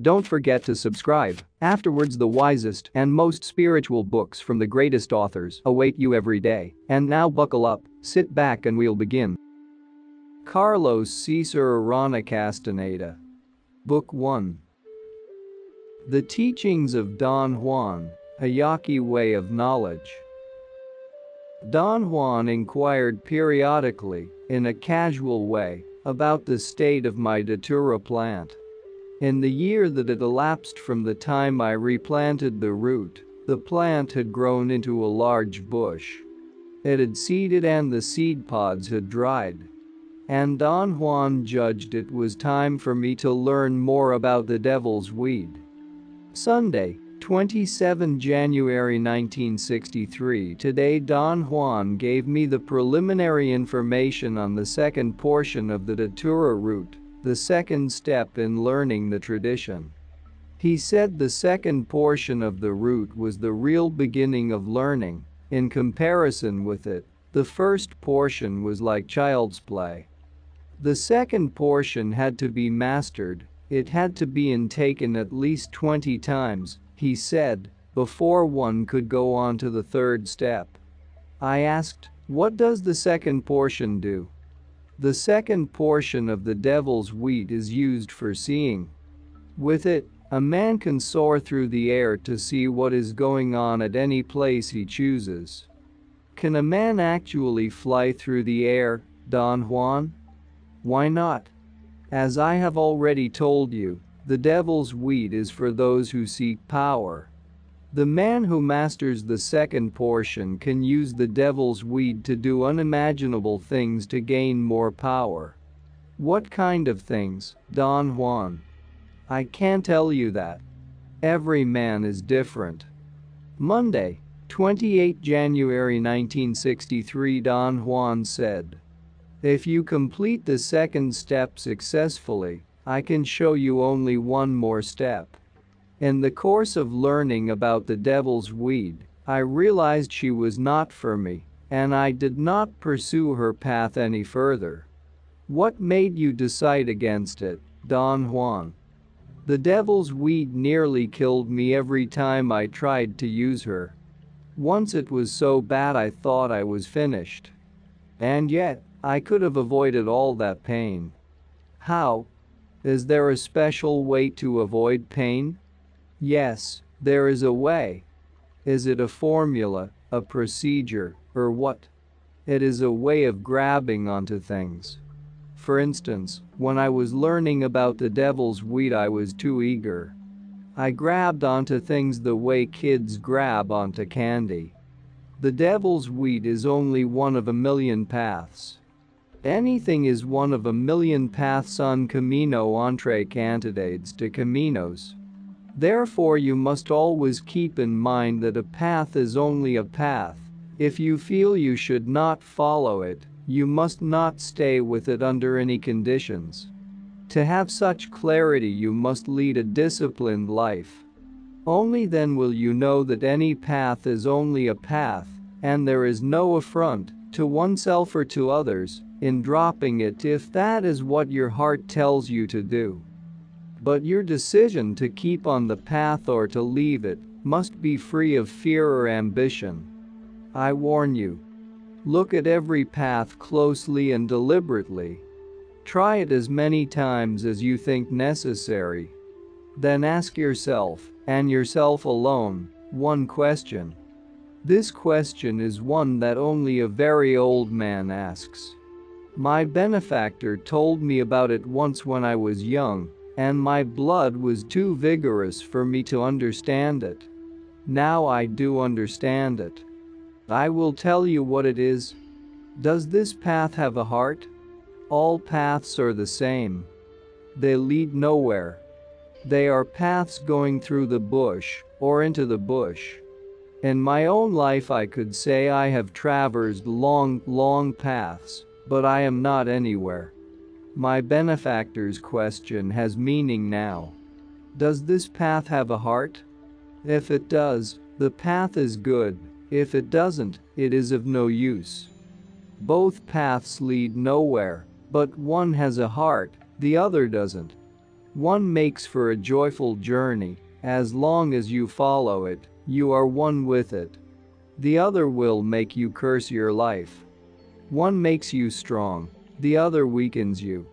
Don't forget to subscribe. Afterwards, the wisest and most spiritual books from the greatest authors await you every day. And now buckle up, sit back and we'll begin. Carlos Castaneda. Book 1. The Teachings of Don Juan, a Yaqui Way of Knowledge. Don Juan inquired periodically, in a casual way, about the state of my datura plant. In the year that had elapsed from the time I replanted the root, the plant had grown into a large bush. It had seeded and the seed pods had dried. And Don Juan judged it was time for me to learn more about the devil's weed. Sunday, 27 January 1963. Today Don Juan gave me the preliminary information on the second portion of the datura root, the second step in learning the tradition. He said the second portion of the root was the real beginning of learning. In comparison with it, the first portion was like child's play. The second portion had to be mastered, it had to be intaken at least 20 times, he said, before one could go on to the third step. I asked, what does the second portion do? The second portion of the devil's weed is used for seeing. With it, a man can soar through the air to see what is going on at any place he chooses. Can a man actually fly through the air, Don Juan? Why not? As I have already told you, the devil's weed is for those who seek power. The man who masters the second portion can use the devil's weed to do unimaginable things to gain more power. What kind of things, Don Juan? I can't tell you that. Every man is different. Monday, 28 January 1963. Don Juan said, if you complete the second step successfully, I can show you only one more step. In the course of learning about the devil's weed, I realized she was not for me, and I did not pursue her path any further. What made you decide against it, Don Juan? The devil's weed nearly killed me every time I tried to use her. Once it was so bad I thought I was finished. And yet, I could have avoided all that pain. How? Is there a special way to avoid pain? Yes, there is a way. Is it a formula, a procedure, or what? It is a way of grabbing onto things. For instance, when I was learning about the devil's weed, I was too eager. I grabbed onto things the way kids grab onto candy. The devil's weed is only one of a million paths. Anything is one of a million paths on camino entre candidates to caminos. Therefore you must always keep in mind that a path is only a path. If you feel you should not follow it, you must not stay with it under any conditions. To have such clarity you must lead a disciplined life. Only then will you know that any path is only a path, and there is no affront, to oneself or to others, in dropping it if that is what your heart tells you to do. But your decision to keep on the path or to leave it must be free of fear or ambition. I warn you. Look at every path closely and deliberately. Try it as many times as you think necessary. Then ask yourself, and yourself alone, one question. This question is one that only a very old man asks. My benefactor told me about it once when I was young, and my blood was too vigorous for me to understand it. Now I do understand it. I will tell you what it is. Does this path have a heart? All paths are the same. They lead nowhere. They are paths going through the bush, or into the bush. In my own life I could say I have traversed long paths, but I am not anywhere. My benefactor's question has meaning now. Does this path have a heart? If it does, the path is good. If it doesn't, it is of no use. Both paths lead nowhere, but one has a heart, the other doesn't. One makes for a joyful journey. As long as you follow it, you are one with it. The other will make you curse your life. One makes you strong, the other weakens you.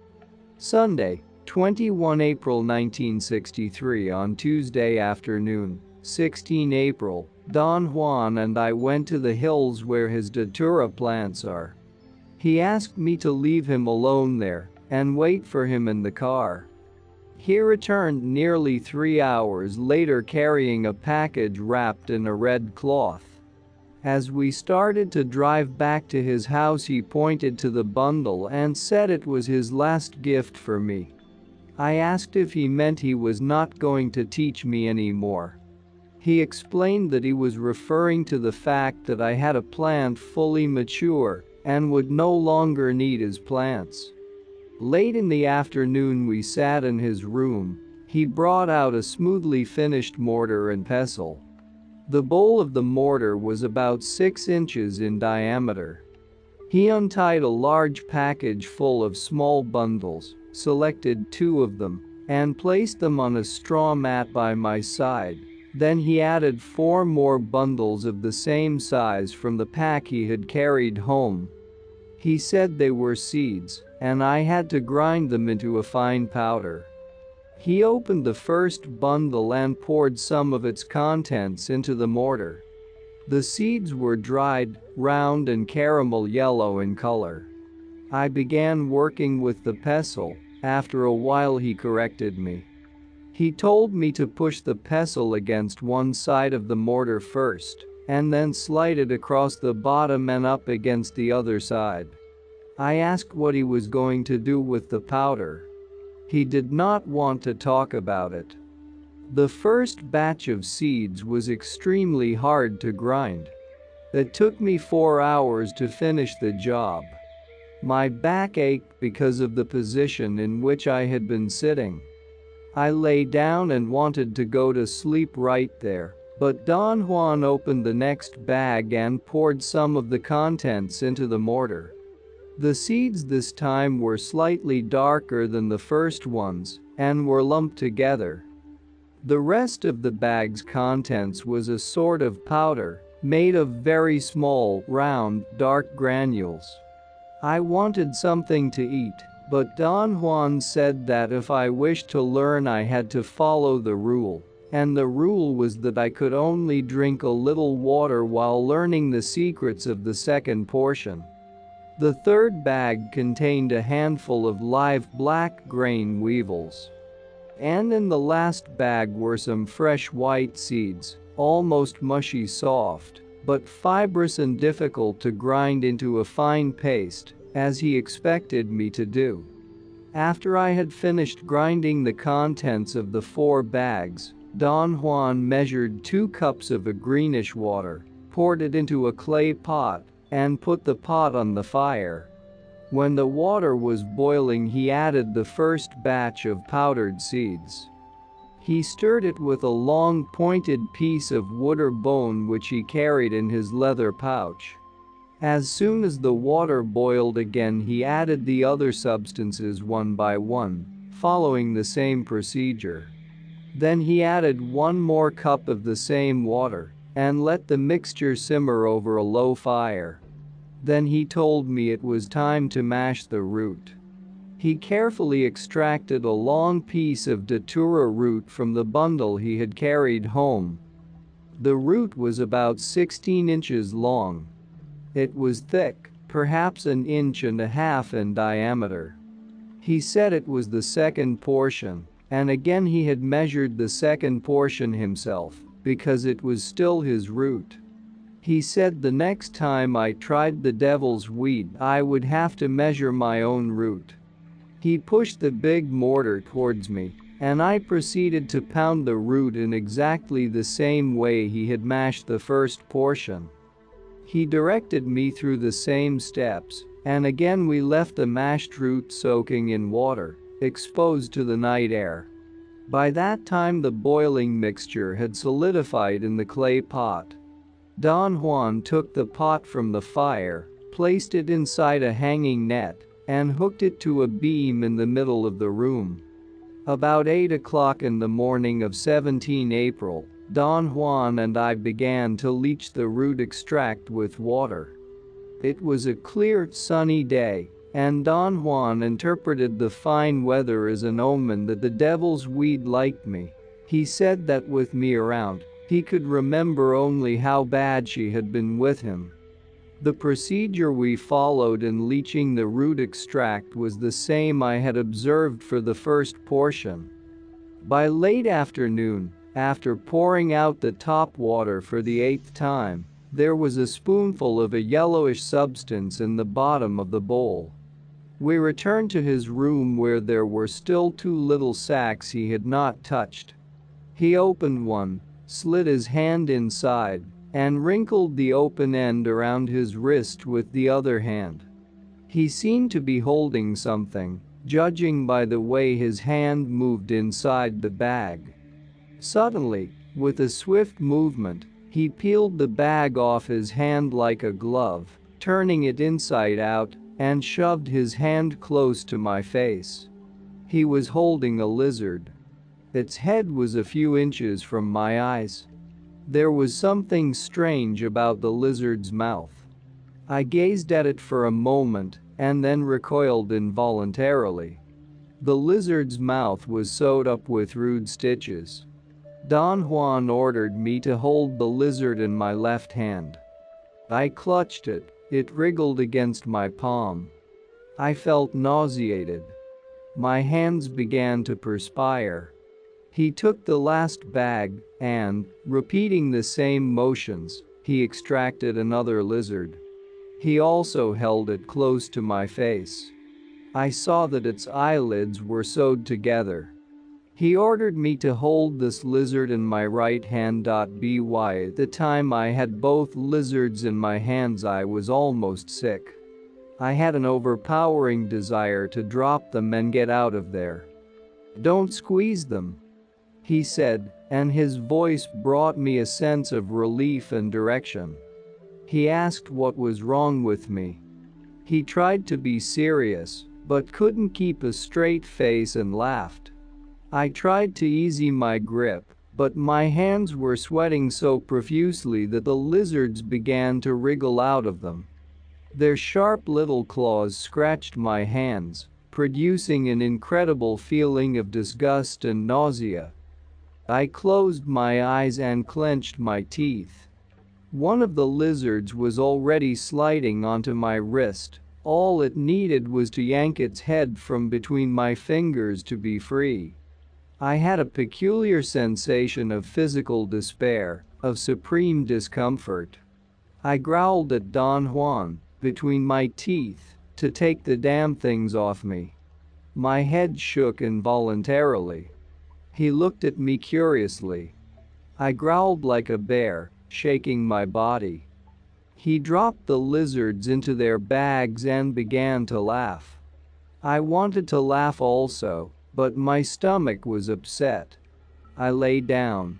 Sunday, 21 April 1963. On Tuesday afternoon, 16 April, Don Juan and I went to the hills where his datura plants are. He asked me to leave him alone there and wait for him in the car. He returned nearly 3 hours later carrying a package wrapped in a red cloth. As we started to drive back to his house, he pointed to the bundle and said it was his last gift for me. I asked if he meant he was not going to teach me anymore. He explained that he was referring to the fact that I had a plant fully mature and would no longer need his plants. Late in the afternoon we sat in his room. He brought out a smoothly finished mortar and pestle. The bowl of the mortar was about 6 inches in diameter. He untied a large package full of small bundles, selected 2 of them, and placed them on a straw mat by my side. Then he added 4 more bundles of the same size from the pack he had carried home. He said they were seeds, and I had to grind them into a fine powder. He opened the first bundle and poured some of its contents into the mortar. The seeds were dried, round and caramel yellow in color. I began working with the pestle. After a while he corrected me. He told me to push the pestle against one side of the mortar first, and then slide it across the bottom and up against the other side. I asked what he was going to do with the powder. He did not want to talk about it. The first batch of seeds was extremely hard to grind. It took me 4 hours to finish the job. My back ached because of the position in which I had been sitting. I lay down and wanted to go to sleep right there, but Don Juan opened the next bag and poured some of the contents into the mortar. The seeds this time were slightly darker than the first ones and were lumped together. The rest of the bag's contents was a sort of powder made of very small, round, dark granules. I wanted something to eat, but Don Juan said that if I wished to learn I had to follow the rule, and the rule was that I could only drink a little water while learning the secrets of the second portion. The third bag contained a handful of live black grain weevils. And in the last bag were some fresh white seeds, almost mushy soft, but fibrous and difficult to grind into a fine paste, as he expected me to do. After I had finished grinding the contents of the 4 bags, Don Juan measured 2 cups of a greenish water, poured it into a clay pot, and put the pot on the fire. When the water was boiling, he added the first batch of powdered seeds. He stirred it with a long pointed piece of wood or bone which he carried in his leather pouch. As soon as the water boiled again, he added the other substances one by one, following the same procedure. Then he added 1 more cup of the same water and let the mixture simmer over a low fire. Then he told me it was time to mash the root. He carefully extracted a long piece of datura root from the bundle he had carried home. The root was about 16 inches long. It was thick, perhaps 1.5 inches in diameter. He said it was the second portion, and again he had measured the second portion himself, because it was still his root. He said the next time I tried the devil's weed I would have to measure my own root. He pushed the big mortar towards me, and I proceeded to pound the root in exactly the same way he had mashed the first portion. He directed me through the same steps, and again we left the mashed root soaking in water, exposed to the night air. By that time the boiling mixture had solidified in the clay pot. Don Juan took the pot from the fire, placed it inside a hanging net, and hooked it to a beam in the middle of the room. About 8 o'clock in the morning of 17 April, Don Juan and I began to leach the root extract with water. It was a clear, sunny day, and Don Juan interpreted the fine weather as an omen that the devil's weed liked me. He said that with me around, he could remember only how bad she had been with him. The procedure we followed in leaching the root extract was the same I had observed for the first portion. By late afternoon, after pouring out the top water for the 8th time, there was a spoonful of a yellowish substance in the bottom of the bowl. We returned to his room where there were still 2 little sacks he had not touched. He opened one, slid his hand inside, and wrinkled the open end around his wrist with the other hand. He seemed to be holding something, judging by the way his hand moved inside the bag. Suddenly, with a swift movement, he peeled the bag off his hand like a glove, turning it inside out, and shoved his hand close to my face. He was holding a lizard. Its head was a few inches from my eyes. There was something strange about the lizard's mouth. I gazed at it for a moment and then recoiled involuntarily. The lizard's mouth was sewed up with rude stitches. Don Juan ordered me to hold the lizard in my left hand. I clutched it. It wriggled against my palm. I felt nauseated. My hands began to perspire. He took the last bag and, repeating the same motions, he extracted another lizard. He also held it close to my face. I saw that its eyelids were sewed together. He ordered me to hold this lizard in my right hand. By the time I had both lizards in my hands, I was almost sick. I had an overpowering desire to drop them and get out of there. "Don't squeeze them," he said, and his voice brought me a sense of relief and direction. He asked what was wrong with me. He tried to be serious, but couldn't keep a straight face and laughed. I tried to ease my grip, but my hands were sweating so profusely that the lizards began to wriggle out of them. Their sharp little claws scratched my hands, producing an incredible feeling of disgust and nausea. I closed my eyes and clenched my teeth. One of the lizards was already sliding onto my wrist. All it needed was to yank its head from between my fingers to be free. I had a peculiar sensation of physical despair, of supreme discomfort. I growled at Don Juan, between my teeth, to take the damn things off me. My head shook involuntarily. He looked at me curiously. I growled like a bear, shaking my body. He dropped the lizards into their bags and began to laugh. I wanted to laugh also, but my stomach was upset. I lay down.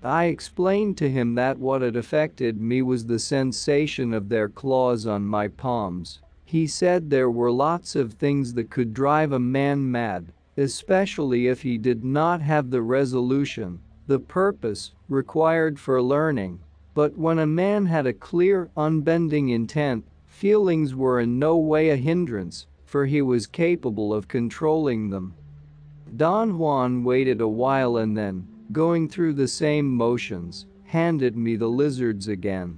I explained to him that what had affected me was the sensation of their claws on my palms. He said there were lots of things that could drive a man mad, especially if he did not have the resolution, the purpose, required for learning. But when a man had a clear, unbending intent, feelings were in no way a hindrance, for he was capable of controlling them. Don Juan waited a while and then, going through the same motions, handed me the lizards again.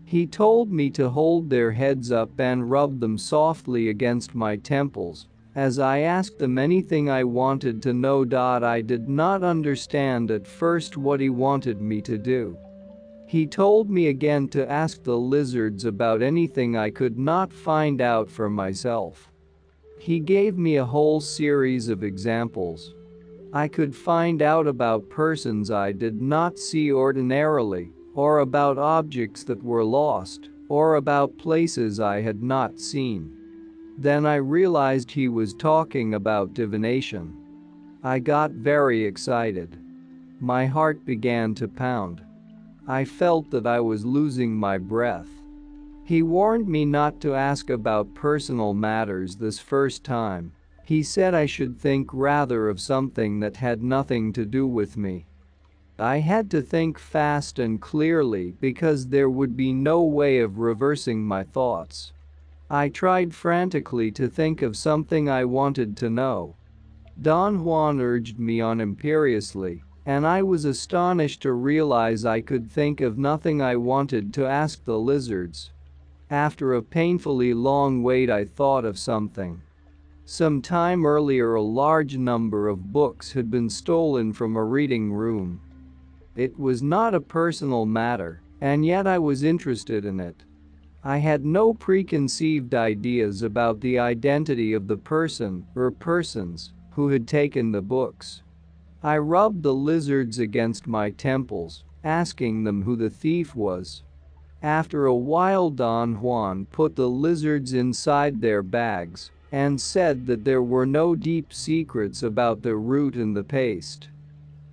He told me to hold their heads up and rub them softly against my temples. As I asked them anything I wanted to know. I did not understand at first what he wanted me to do. He told me again to ask the lizards about anything I could not find out for myself. He gave me a whole series of examples. I could find out about persons I did not see ordinarily, or about objects that were lost, or about places I had not seen. Then I realized he was talking about divination. I got very excited. My heart began to pound. I felt that I was losing my breath. He warned me not to ask about personal matters this first time. He said I should think rather of something that had nothing to do with me. I had to think fast and clearly because there would be no way of reversing my thoughts. I tried frantically to think of something I wanted to know. Don Juan urged me on imperiously, and I was astonished to realize I could think of nothing I wanted to ask the lizards. After a painfully long wait, I thought of something. Some time earlier, a large number of books had been stolen from a reading room. It was not a personal matter, and yet I was interested in it. I had no preconceived ideas about the identity of the person or persons who had taken the books. I rubbed the lizards against my temples, asking them who the thief was. After a while, Don Juan put the lizards inside their bags and said that there were no deep secrets about the root and the paste.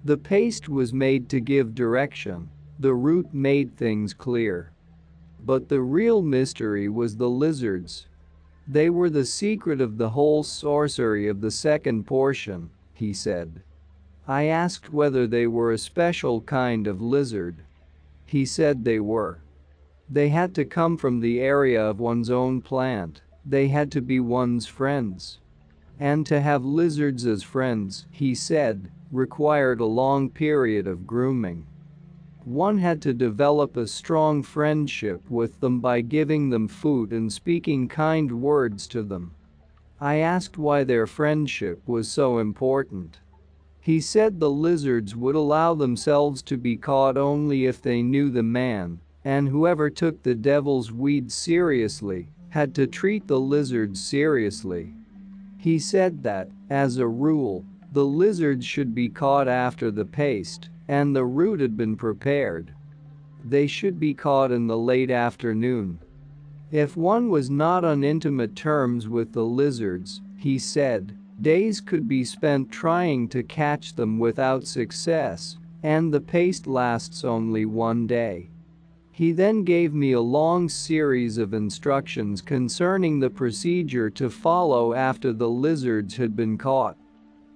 The paste was made to give direction, the root made things clear. But the real mystery was the lizards. They were the secret of the whole sorcery of the second portion, he said. I asked whether they were a special kind of lizard. He said they were. They had to come from the area of one's own plant, they had to be one's friends. And to have lizards as friends, he said, required a long period of grooming. One had to develop a strong friendship with them by giving them food and speaking kind words to them. I asked why their friendship was so important. He said the lizards would allow themselves to be caught only if they knew the man, and whoever took the devil's weed seriously had to treat the lizards seriously. He said that, as a rule, the lizards should be caught after the paste and the root had been prepared. They should be caught in the late afternoon. If one was not on intimate terms with the lizards, he said, days could be spent trying to catch them without success, and the paste lasts only one day. He then gave me a long series of instructions concerning the procedure to follow after the lizards had been caught.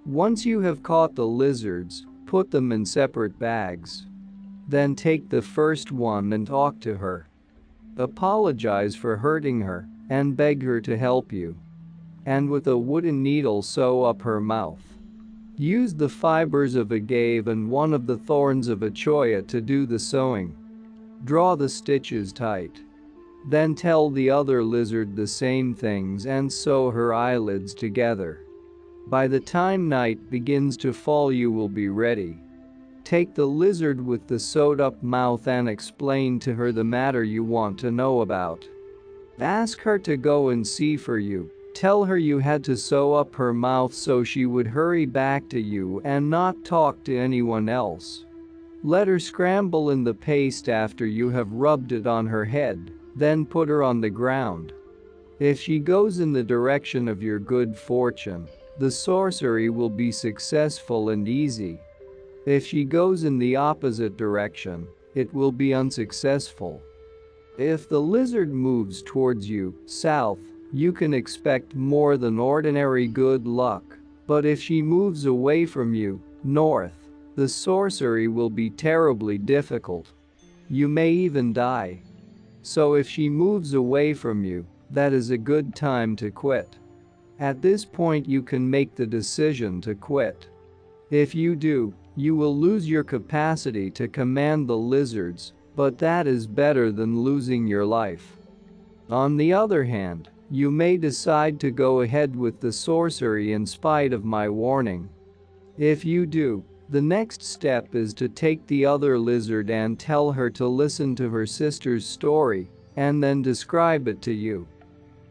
Once you have caught the lizards, put them in separate bags. Then take the first one and talk to her. Apologize for hurting her and beg her to help you. And with a wooden needle sew up her mouth. Use the fibers of agave and one of the thorns of a cholla to do the sewing. Draw the stitches tight. Then tell the other lizard the same things and sew her eyelids together. By the time night begins to fall, you will be ready. Take the lizard with the sewed-up mouth and explain to her the matter you want to know about. Ask her to go and see for you. Tell her you had to sew up her mouth so she would hurry back to you and not talk to anyone else. Let her scramble in the paste after you have rubbed it on her head, then put her on the ground. If she goes in the direction of your good fortune, the sorcery will be successful and easy. If she goes in the opposite direction, it will be unsuccessful. If the lizard moves towards you, south, you can expect more than ordinary good luck, but if she moves away from you, north, the sorcery will be terribly difficult. You may even die. So if she moves away from you, that is a good time to quit. At this point you can make the decision to quit. If you do, you will lose your capacity to command the lizards, but that is better than losing your life. On the other hand, you may decide to go ahead with the sorcery in spite of my warning. If you do, the next step is to take the other lizard and tell her to listen to her sister's story, and then describe it to you.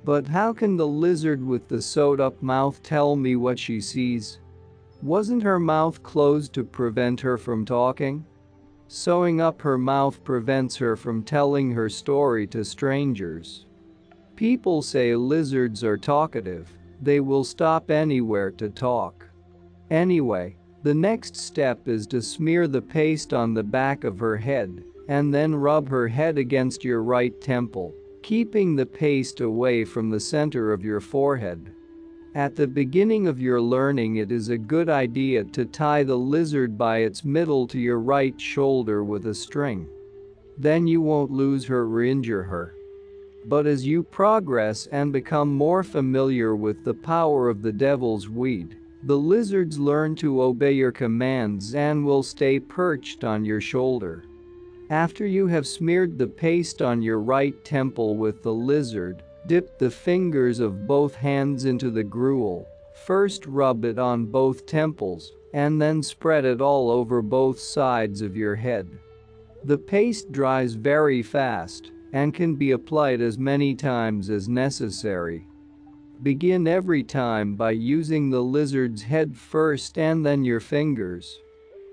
But how can the lizard with the sewed-up mouth tell me what she sees? Wasn't her mouth closed to prevent her from talking? Sewing up her mouth prevents her from telling her story to strangers. People say lizards are talkative, they will stop anywhere to talk. Anyway, the next step is to smear the paste on the back of her head, and then rub her head against your right temple, keeping the paste away from the center of your forehead. At the beginning of your learning, it is a good idea to tie the lizard by its middle to your right shoulder with a string. Then you won't lose her or injure her. But as you progress and become more familiar with the power of the devil's weed, the lizards learn to obey your commands and will stay perched on your shoulder. After you have smeared the paste on your right temple with the lizard, dip the fingers of both hands into the gruel. First rub it on both temples, and then spread it all over both sides of your head. The paste dries very fast and can be applied as many times as necessary. Begin every time by using the lizard's head first and then your fingers.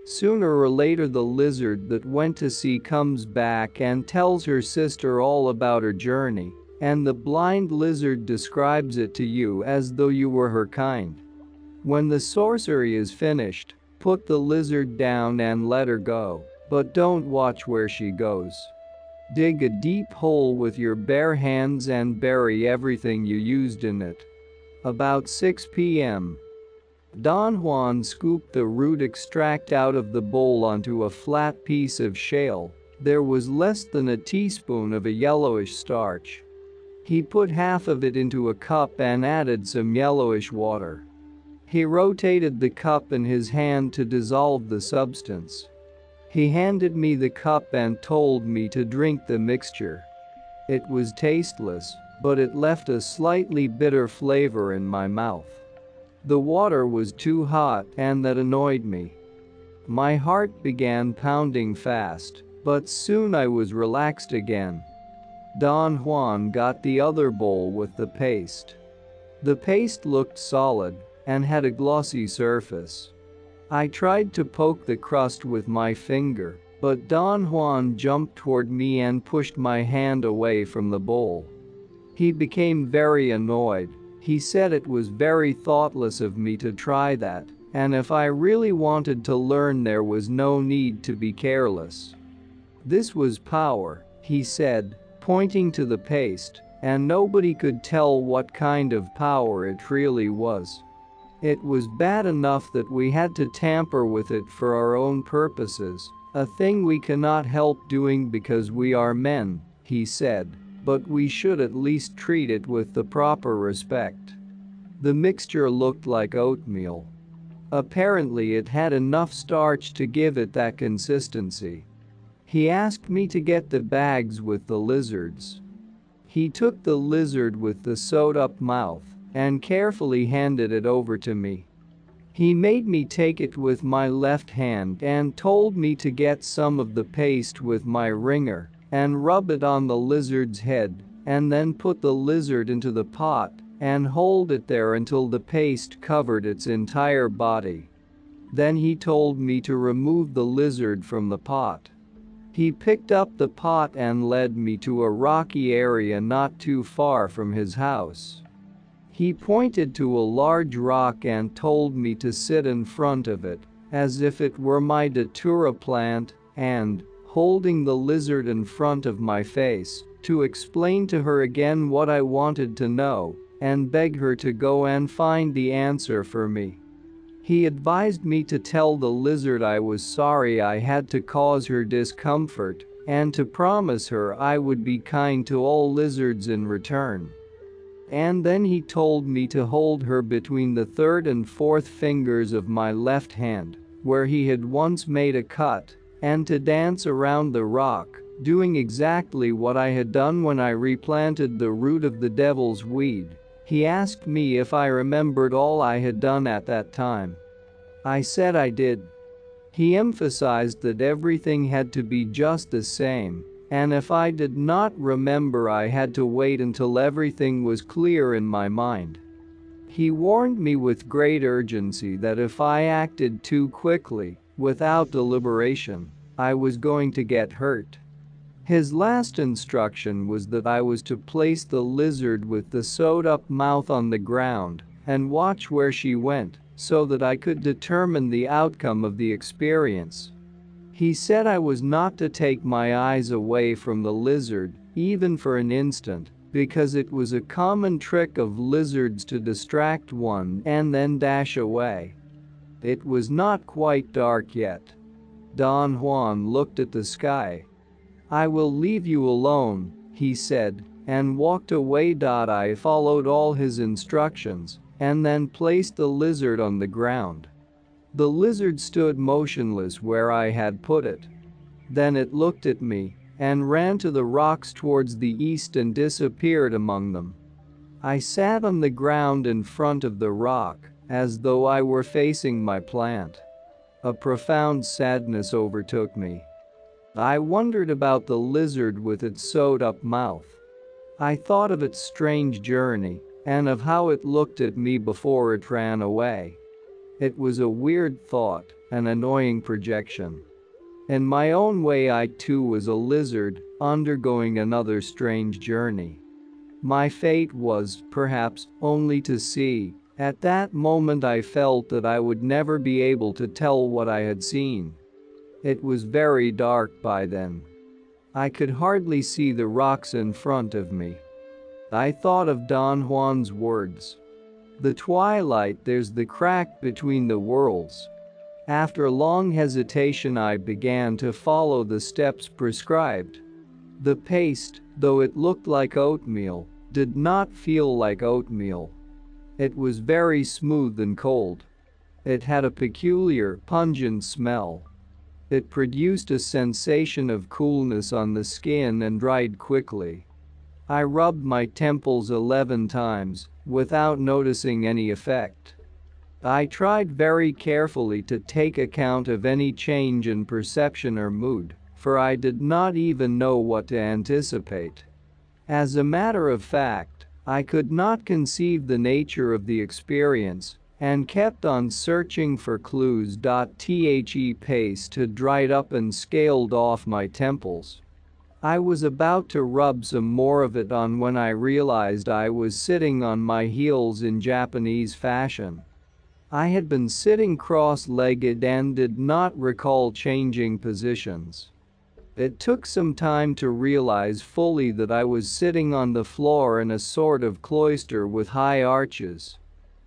Sooner or later the lizard that went to sea comes back and tells her sister all about her journey, and the blind lizard describes it to you as though you were her kind. When the sorcery is finished, put the lizard down and let her go, but don't watch where she goes. Dig a deep hole with your bare hands and bury everything you used in it. About 6 p.m. Don Juan scooped the root extract out of the bowl onto a flat piece of shale. There was less than a teaspoon of a yellowish starch. He put half of it into a cup and added some yellowish water. He rotated the cup in his hand to dissolve the substance. He handed me the cup and told me to drink the mixture. It was tasteless, but it left a slightly bitter flavor in my mouth. The water was too hot, and that annoyed me. My heart began pounding fast, but soon I was relaxed again. Don Juan got the other bowl with the paste. The paste looked solid and had a glossy surface. I tried to poke the crust with my finger, but Don Juan jumped toward me and pushed my hand away from the bowl. He became very annoyed. He said it was very thoughtless of me to try that, and if I really wanted to learn there was no need to be careless. This was power, he said, pointing to the paste, and nobody could tell what kind of power it really was. It was bad enough that we had to tamper with it for our own purposes, a thing we cannot help doing because we are men, he said, but we should at least treat it with the proper respect. The mixture looked like oatmeal. Apparently it had enough starch to give it that consistency. He asked me to get the bags with the lizards. He took the lizard with the sewed-up mouth and carefully handed it over to me. He made me take it with my left hand and told me to get some of the paste with my ringer and rub it on the lizard's head, and then put the lizard into the pot and hold it there until the paste covered its entire body. Then he told me to remove the lizard from the pot. He picked up the pot and led me to a rocky area not too far from his house. He pointed to a large rock and told me to sit in front of it, as if it were my datura plant, and, holding the lizard in front of my face, to explain to her again what I wanted to know, and beg her to go and find the answer for me. He advised me to tell the lizard I was sorry I had to cause her discomfort, and to promise her I would be kind to all lizards in return. And then he told me to hold her between the third and fourth fingers of my left hand, where he had once made a cut, and to dance around the rock, doing exactly what I had done when I replanted the root of the devil's weed. He asked me if I remembered all I had done at that time. I said I did. He emphasized that everything had to be just the same, and if I did not remember I had to wait until everything was clear in my mind. He warned me with great urgency that if I acted too quickly, without deliberation, I was going to get hurt. His last instruction was that I was to place the lizard with the sewed-up mouth on the ground and watch where she went, so that I could determine the outcome of the experience. He said I was not to take my eyes away from the lizard, even for an instant, because it was a common trick of lizards to distract one and then dash away. It was not quite dark yet. Don Juan looked at the sky. "I will leave you alone," he said, and walked away. I followed all his instructions and then placed the lizard on the ground. The lizard stood motionless where I had put it. Then it looked at me and ran to the rocks towards the east and disappeared among them. I sat on the ground in front of the rock, as though I were facing my plant. A profound sadness overtook me. I wondered about the lizard with its sewed-up mouth. I thought of its strange journey and of how it looked at me before it ran away. It was a weird thought, an annoying projection. In my own way, I too was a lizard, undergoing another strange journey. My fate was, perhaps, only to see. At that moment I felt that I would never be able to tell what I had seen. It was very dark by then. I could hardly see the rocks in front of me. I thought of Don Juan's words. "The twilight, there's the crack between the worlds." After long hesitation I began to follow the steps prescribed. The paste, though it looked like oatmeal, did not feel like oatmeal. It was very smooth and cold. It had a peculiar, pungent smell. It produced a sensation of coolness on the skin and dried quickly. I rubbed my temples 11 times, without noticing any effect. I tried very carefully to take account of any change in perception or mood, for I did not even know what to anticipate. As a matter of fact, I could not conceive the nature of the experience and kept on searching for clues. The paste had dried up and scaled off my temples. I was about to rub some more of it on when I realized I was sitting on my heels in Japanese fashion. I had been sitting cross-legged and did not recall changing positions. It took some time to realize fully that I was sitting on the floor in a sort of cloister with high arches.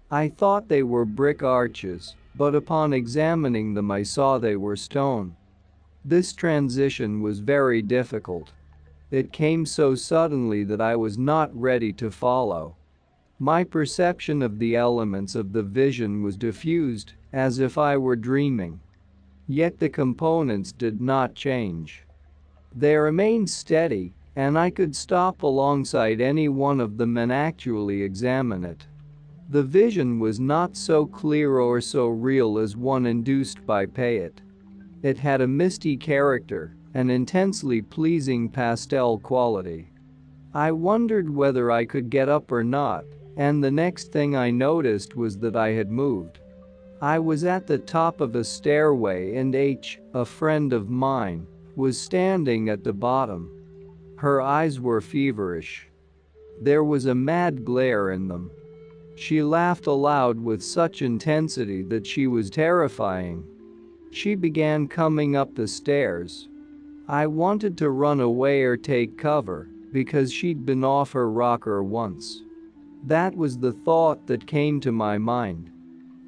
I thought they were brick arches, but upon examining them I saw they were stone. This transition was very difficult. It came so suddenly that I was not ready to follow. My perception of the elements of the vision was diffused, as if I were dreaming. Yet the components did not change. They remained steady, and I could stop alongside any one of them and actually examine it. The vision was not so clear or so real as one induced by Payet. It had a misty character, an intensely pleasing pastel quality. I wondered whether I could get up or not, and the next thing I noticed was that I had moved. I was at the top of a stairway and a friend of mine, was standing at the bottom. Her eyes were feverish. There was a mad glare in them. She laughed aloud with such intensity that she was terrifying. She began coming up the stairs. I wanted to run away or take cover, because she'd been off her rocker once. That was the thought that came to my mind.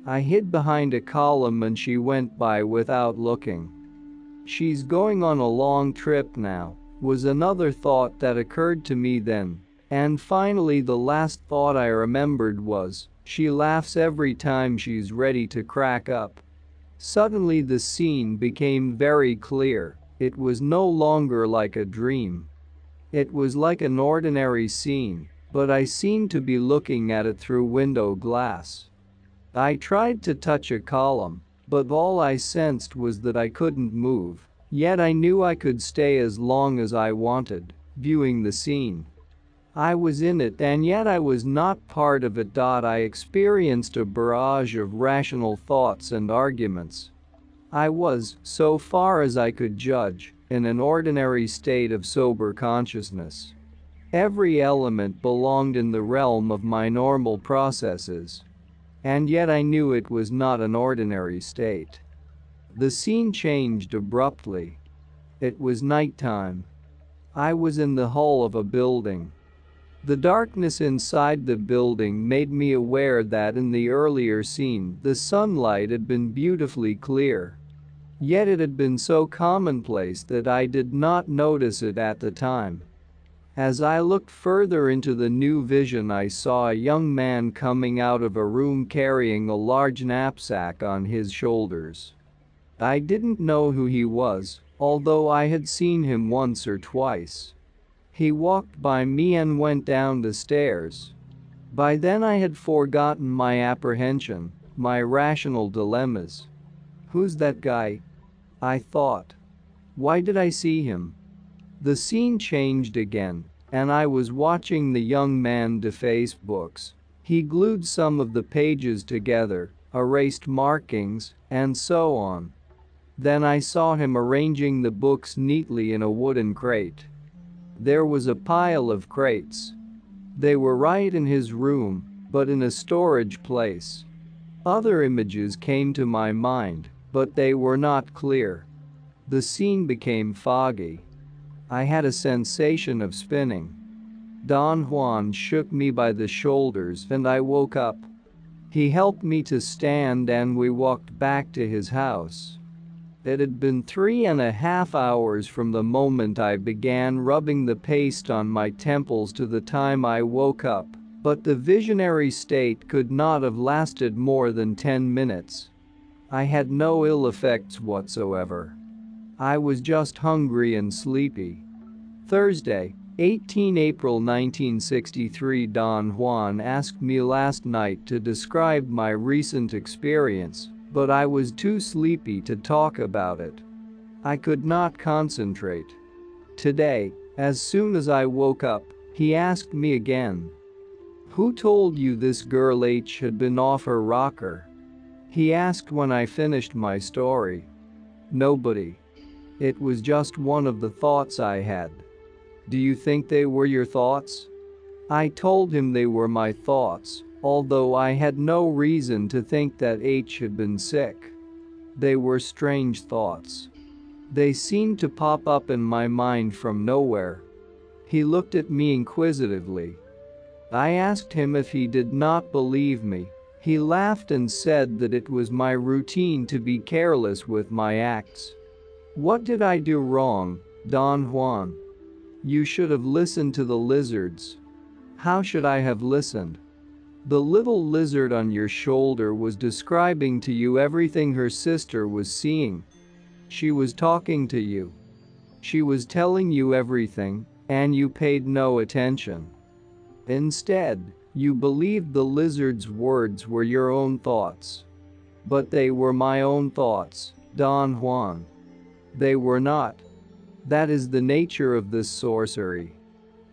I hid behind a column and she went by without looking. "She's going on a long trip now," was another thought that occurred to me then. And finally the last thought I remembered was, "She laughs every time she's ready to crack up." Suddenly the scene became very clear. It was no longer like a dream. It was like an ordinary scene, but I seemed to be looking at it through window glass. I tried to touch a column, but all I sensed was that I couldn't move, yet I knew I could stay as long as I wanted, viewing the scene. I was in it and yet I was not part of it. I experienced a barrage of rational thoughts and arguments. I was, so far as I could judge, in an ordinary state of sober consciousness. Every element belonged in the realm of my normal processes. And yet I knew it was not an ordinary state. The scene changed abruptly. It was nighttime. I was in the hull of a building. The darkness inside the building made me aware that in the earlier scene, the sunlight had been beautifully clear. Yet it had been so commonplace that I did not notice it at the time. As I looked further into the new vision, I saw a young man coming out of a room carrying a large knapsack on his shoulders. I didn't know who he was, although I had seen him once or twice. He walked by me and went down the stairs. By then I had forgotten my apprehension, my rational dilemmas. Who's that guy? I thought. Why did I see him? The scene changed again, and I was watching the young man deface books. He glued some of the pages together, erased markings, and so on. Then I saw him arranging the books neatly in a wooden crate. There was a pile of crates. They were right in his room, but in a storage place. Other images came to my mind, but they were not clear. The scene became foggy. I had a sensation of spinning. Don Juan shook me by the shoulders and I woke up. He helped me to stand and we walked back to his house. It had been 3.5 hours from the moment I began rubbing the paste on my temples to the time I woke up, but the visionary state could not have lasted more than 10 minutes. I had no ill effects whatsoever. I was just hungry and sleepy. Thursday, 18 April 1963. Don Juan asked me last night to describe my recent experience, but I was too sleepy to talk about it. I could not concentrate. Today, as soon as I woke up, he asked me again. Who told you this girl H had been off her rocker? He asked when I finished my story. Nobody. It was just one of the thoughts I had. Do you think they were your thoughts? I told him they were my thoughts, although I had no reason to think that H had been sick. They were strange thoughts. They seemed to pop up in my mind from nowhere. He looked at me inquisitively. I asked him if he did not believe me. He laughed and said that it was my routine to be careless with my acts. What did I do wrong, Don Juan? You should have listened to the lizards. How should I have listened? The little lizard on your shoulder was describing to you everything her sister was seeing. She was talking to you. She was telling you everything, and you paid no attention. Instead, you believed the lizard's words were your own thoughts. But they were my own thoughts, Don Juan. They were not. That is the nature of this sorcery.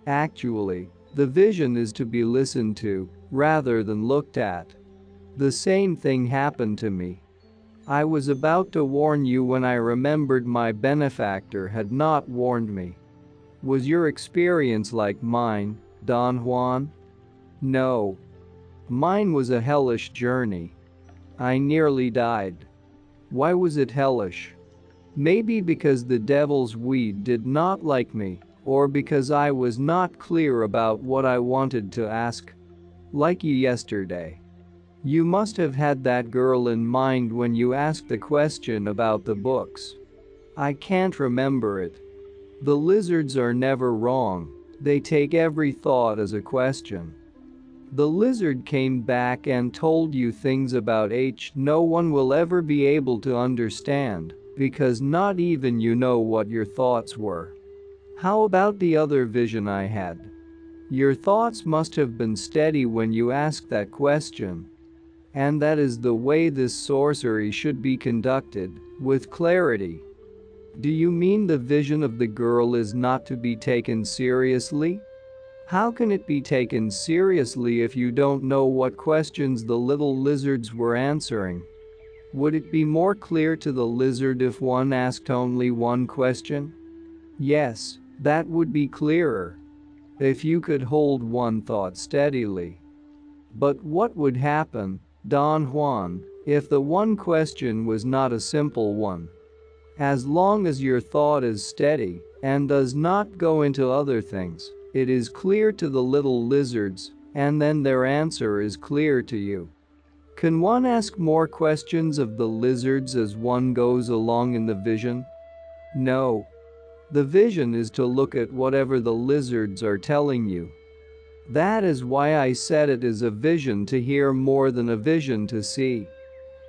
Actually, the vision is to be listened to, rather than looked at. The same thing happened to me. I was about to warn you when I remembered my benefactor had not warned me. Was your experience like mine, Don Juan? No. Mine was a hellish journey. I nearly died. Why was it hellish? Maybe because the devil's weed did not like me, or because I was not clear about what I wanted to ask. Like you yesterday. You must have had that girl in mind when you asked the question about the books. I can't remember it. The lizards are never wrong, they take every thought as a question. The lizard came back and told you things about H no one will ever be able to understand, because not even you know what your thoughts were. How about the other vision I had? Your thoughts must have been steady when you asked that question. And that is the way this sorcery should be conducted, with clarity. Do you mean the vision of the girl is not to be taken seriously? How can it be taken seriously if you don't know what questions the little lizards were answering? Would it be more clear to the lizard if one asked only one question? Yes, that would be clearer. If you could hold one thought steadily. But what would happen, Don Juan, if the one question was not a simple one? As long as your thought is steady and does not go into other things, It is clear to the little lizards, and then their answer is clear to you. Can one ask more questions of the lizards as one goes along in the vision? No. The vision is to look at whatever the lizards are telling you. That is why I said it is a vision to hear more than a vision to see.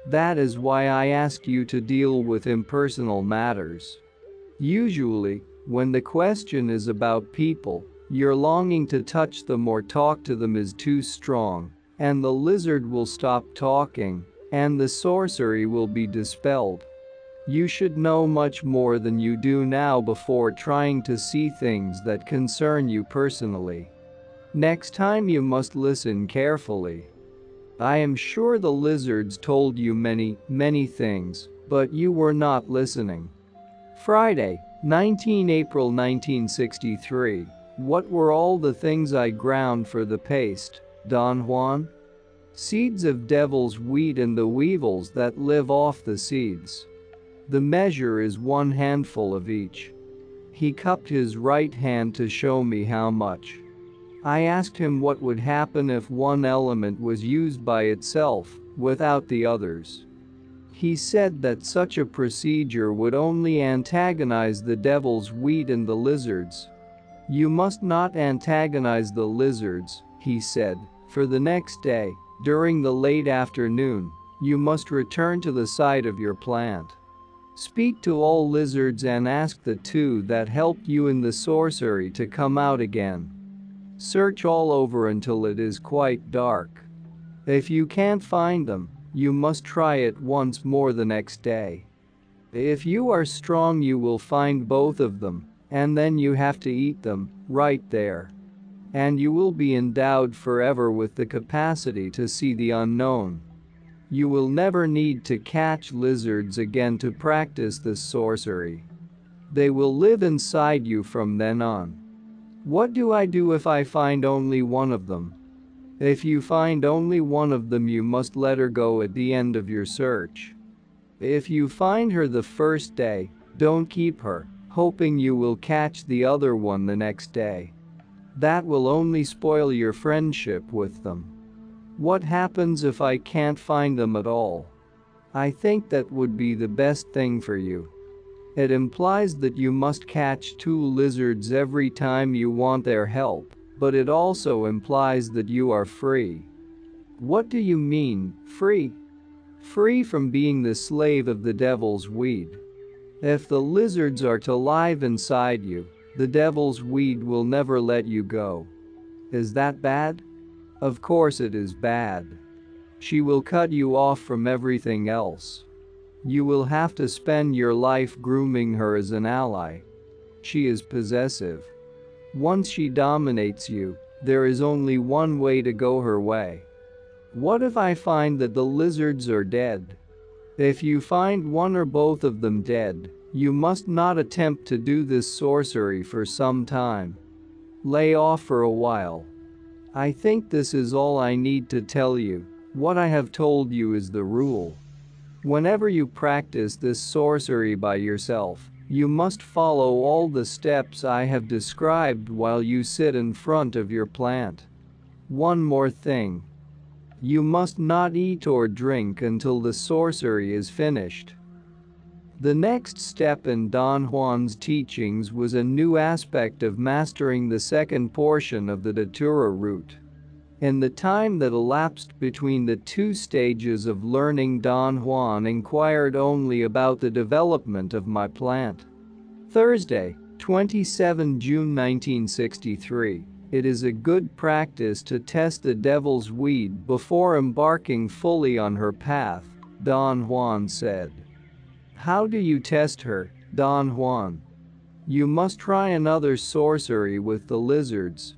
That is why I ask you to deal with impersonal matters. Usually, when the question is about people, your longing to touch them or talk to them is too strong, and the lizard will stop talking, and the sorcery will be dispelled. You should know much more than you do now before trying to see things that concern you personally. Next time you must listen carefully. I am sure the lizards told you many things, but you were not listening. Friday, 19 April 1963. What were all the things I ground for the paste, Don Juan? Seeds of devil's wheat and the weevils that live off the seeds. The measure is 1 handful of each. He cupped his right hand to show me how much. I asked him what would happen if one element was used by itself, without the others. He said that such a procedure would only antagonize the devil's wheat and the lizards. You must not antagonize the lizards, he said, for the next day, during the late afternoon, you must return to the site of your plant. Speak to all lizards and ask the 2 that helped you in the sorcery to come out again. Search all over until it is quite dark. If you can't find them, you must try it once more the next day. If you are strong, you will find both of them, and then you have to eat them, right there. And you will be endowed forever with the capacity to see the unknown. You will never need to catch lizards again to practice this sorcery. They will live inside you from then on. What do I do if I find only one of them? If you find only one of them, you must let her go at the end of your search. If you find her the first day, don't keep her, hoping you will catch the other one the next day. That will only spoil your friendship with them. What happens if I can't find them at all? I think that would be the best thing for you. It implies that you must catch 2 lizards every time you want their help, but it also implies that you are free. What do you mean, free? Free from being the slave of the devil's weed. If the lizards are to live inside you, the devil's weed will never let you go. Is that bad? Of course it is bad. She will cut you off from everything else. You will have to spend your life grooming her as an ally. She is possessive. Once she dominates you, there is only one way to go her way. What if I find that the lizards are dead? If you find one or both of them dead, you must not attempt to do this sorcery for some time. Lay off for a while. I think this is all I need to tell you. What I have told you is the rule. Whenever you practice this sorcery by yourself, you must follow all the steps I have described while you sit in front of your plant. One more thing. You must not eat or drink until the sorcery is finished. The next step in Don Juan's teachings was a new aspect of mastering the second portion of the Datura route. In the time that elapsed between the 2 stages of learning, Don Juan inquired only about the development of my plant. Thursday, 27 June 1963. It is a good practice to test the devil's weed before embarking fully on her path, Don Juan said. How do you test her, Don Juan? You must try another sorcery with the lizards.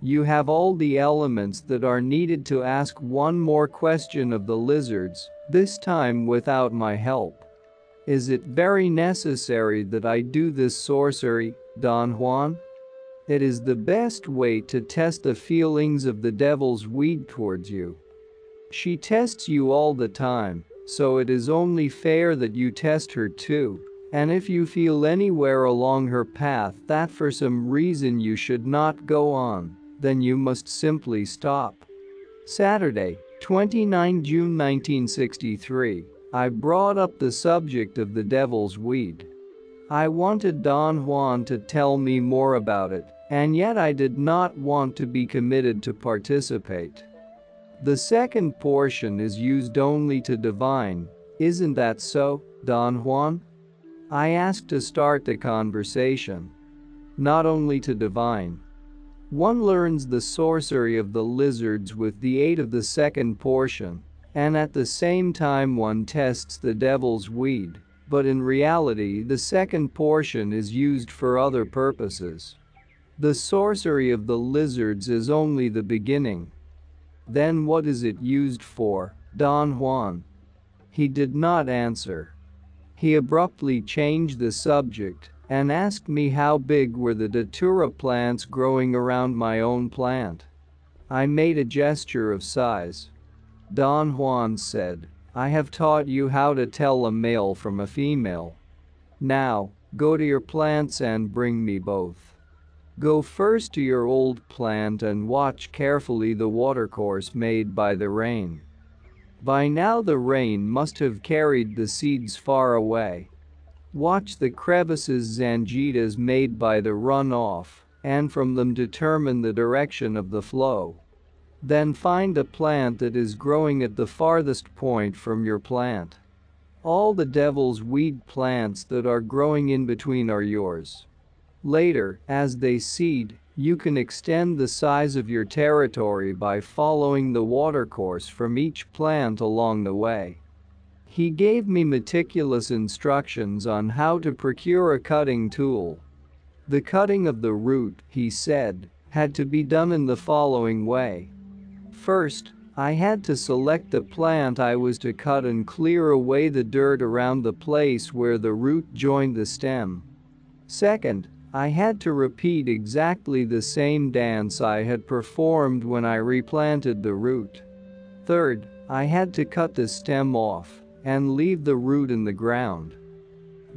You have all the elements that are needed to ask one more question of the lizards, this time without my help. Is it very necessary that I do this sorcery, Don Juan? It is the best way to test the feelings of the devil's weed towards you. She tests you all the time, so it is only fair that you test her too, And if you feel anywhere along her path that for some reason you should not go on, then you must simply stop. Saturday, 29 June 1963. I brought up the subject of the devil's weed. I wanted Don Juan to tell me more about it, and yet I did not want to be committed to participate. The second portion is used only to divine, isn't that so, Don Juan? I asked to start the conversation. Not only to divine. One learns the sorcery of the lizards with the aid of the second portion, and at the same time one tests the devil's weed, but in reality the second portion is used for other purposes. The sorcery of the lizards is only the beginning. Then what is it used for, Don Juan? He did not answer. He abruptly changed the subject and asked me how big were the datura plants growing around my own plant. I made a gesture of size. Don Juan said, I have taught you how to tell a male from a female. Now, go to your plants and bring me both. Go first to your old plant and watch carefully the watercourse made by the rain. By now the rain must have carried the seeds far away. Watch the crevices zanjitas made by the runoff, and from them determine the direction of the flow. Then find a plant that is growing at the farthest point from your plant. All the devil's weed plants that are growing in between are yours. Later, as they seed, you can extend the size of your territory by following the watercourse from each plant along the way. He gave me meticulous instructions on how to procure a cutting tool. The cutting of the root, he said, had to be done in the following way. First, I had to select the plant I was to cut and clear away the dirt around the place where the root joined the stem. Second, I had to repeat exactly the same dance I had performed when I replanted the root. Third, I had to cut the stem off and leave the root in the ground.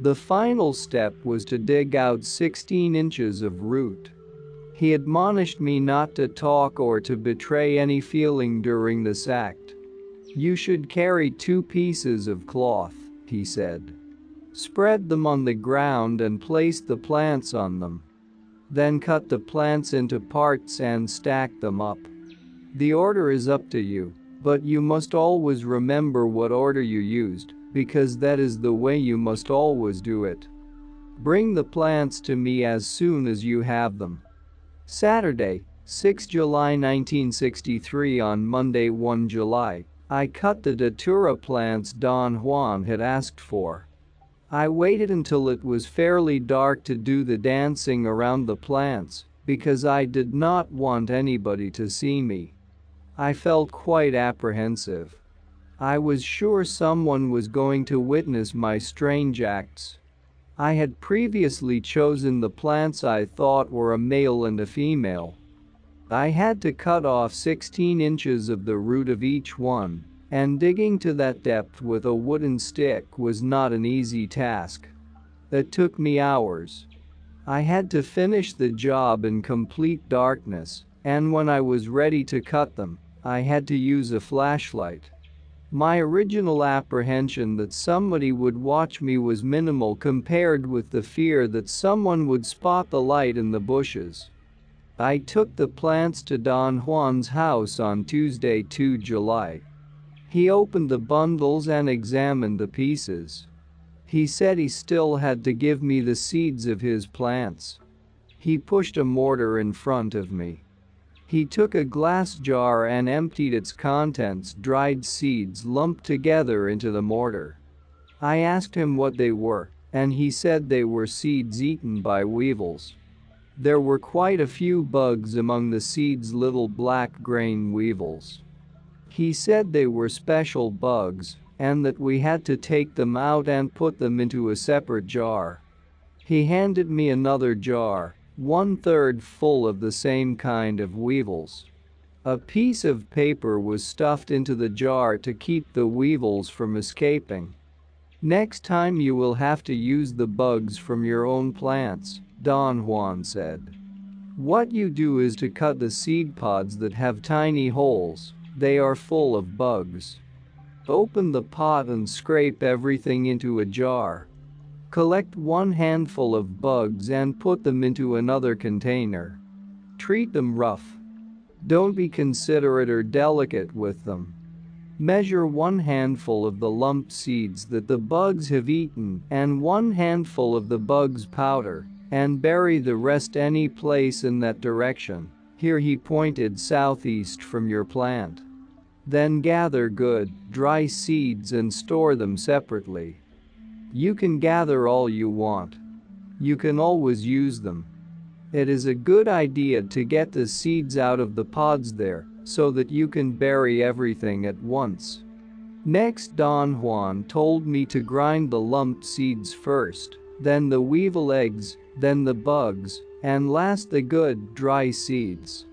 The final step was to dig out 16 inches of root. He admonished me not to talk or to betray any feeling during this act. You should carry 2 pieces of cloth, he said. Spread them on the ground and place the plants on them. Then cut the plants into parts and stack them up. The order is up to you, but you must always remember what order you used, because that is the way you must always do it. Bring the plants to me as soon as you have them. Saturday, 6 July 1963. On Monday, 1 July, I cut the datura plants Don Juan had asked for. I waited until it was fairly dark to do the dancing around the plants, because I did not want anybody to see me. I felt quite apprehensive. I was sure someone was going to witness my strange acts. I had previously chosen the plants I thought were a male and a female. I had to cut off 16 inches of the root of each one, and digging to that depth with a wooden stick was not an easy task. That took me hours. I had to finish the job in complete darkness, and when I was ready to cut them, I had to use a flashlight. My original apprehension that somebody would watch me was minimal compared with the fear that someone would spot the light in the bushes. I took the plants to Don Juan's house on Tuesday, 2 July. He opened the bundles and examined the pieces. He said he still had to give me the seeds of his plants. He pushed a mortar in front of me. He took a glass jar and emptied its contents, dried seeds lumped together, into the mortar. I asked him what they were, and he said they were seeds eaten by weevils. There were quite a few bugs among the seeds, little black grain weevils. He said they were special bugs, and that we had to take them out and put them into a separate jar. He handed me another jar, 1/3 full of the same kind of weevils. A piece of paper was stuffed into the jar to keep the weevils from escaping. Next time you will have to use the bugs from your own plants, Don Juan said. What you do is to cut the seed pods that have tiny holes. They are full of bugs. Open the pot and scrape everything into a jar. Collect one handful of bugs and put them into another container. Treat them rough. Don't be considerate or delicate with them. Measure one handful of the lumped seeds that the bugs have eaten and one handful of the bugs' powder, and bury the rest any place in that direction. Here he pointed southeast from your plant. Then gather good, dry seeds and store them separately. You can gather all you want. You can always use them. It is a good idea to get the seeds out of the pods there, so that you can bury everything at once. Next, Don Juan told me to grind the lumped seeds first, then the weevil eggs, then the bugs, and last the good, dry seeds.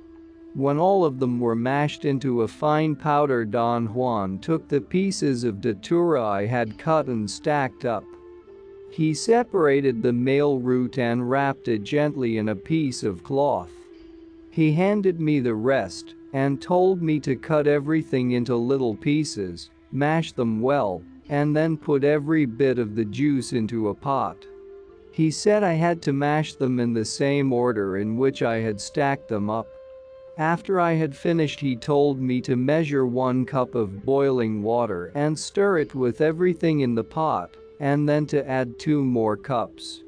When all of them were mashed into a fine powder, Don Juan took the pieces of datura I had cut and stacked up. He separated the male root and wrapped it gently in a piece of cloth. He handed me the rest and told me to cut everything into little pieces, mash them well, and then put every bit of the juice into a pot. He said I had to mash them in the same order in which I had stacked them up. After I had finished, he told me to measure 1 cup of boiling water and stir it with everything in the pot, and then to add 2 more cups.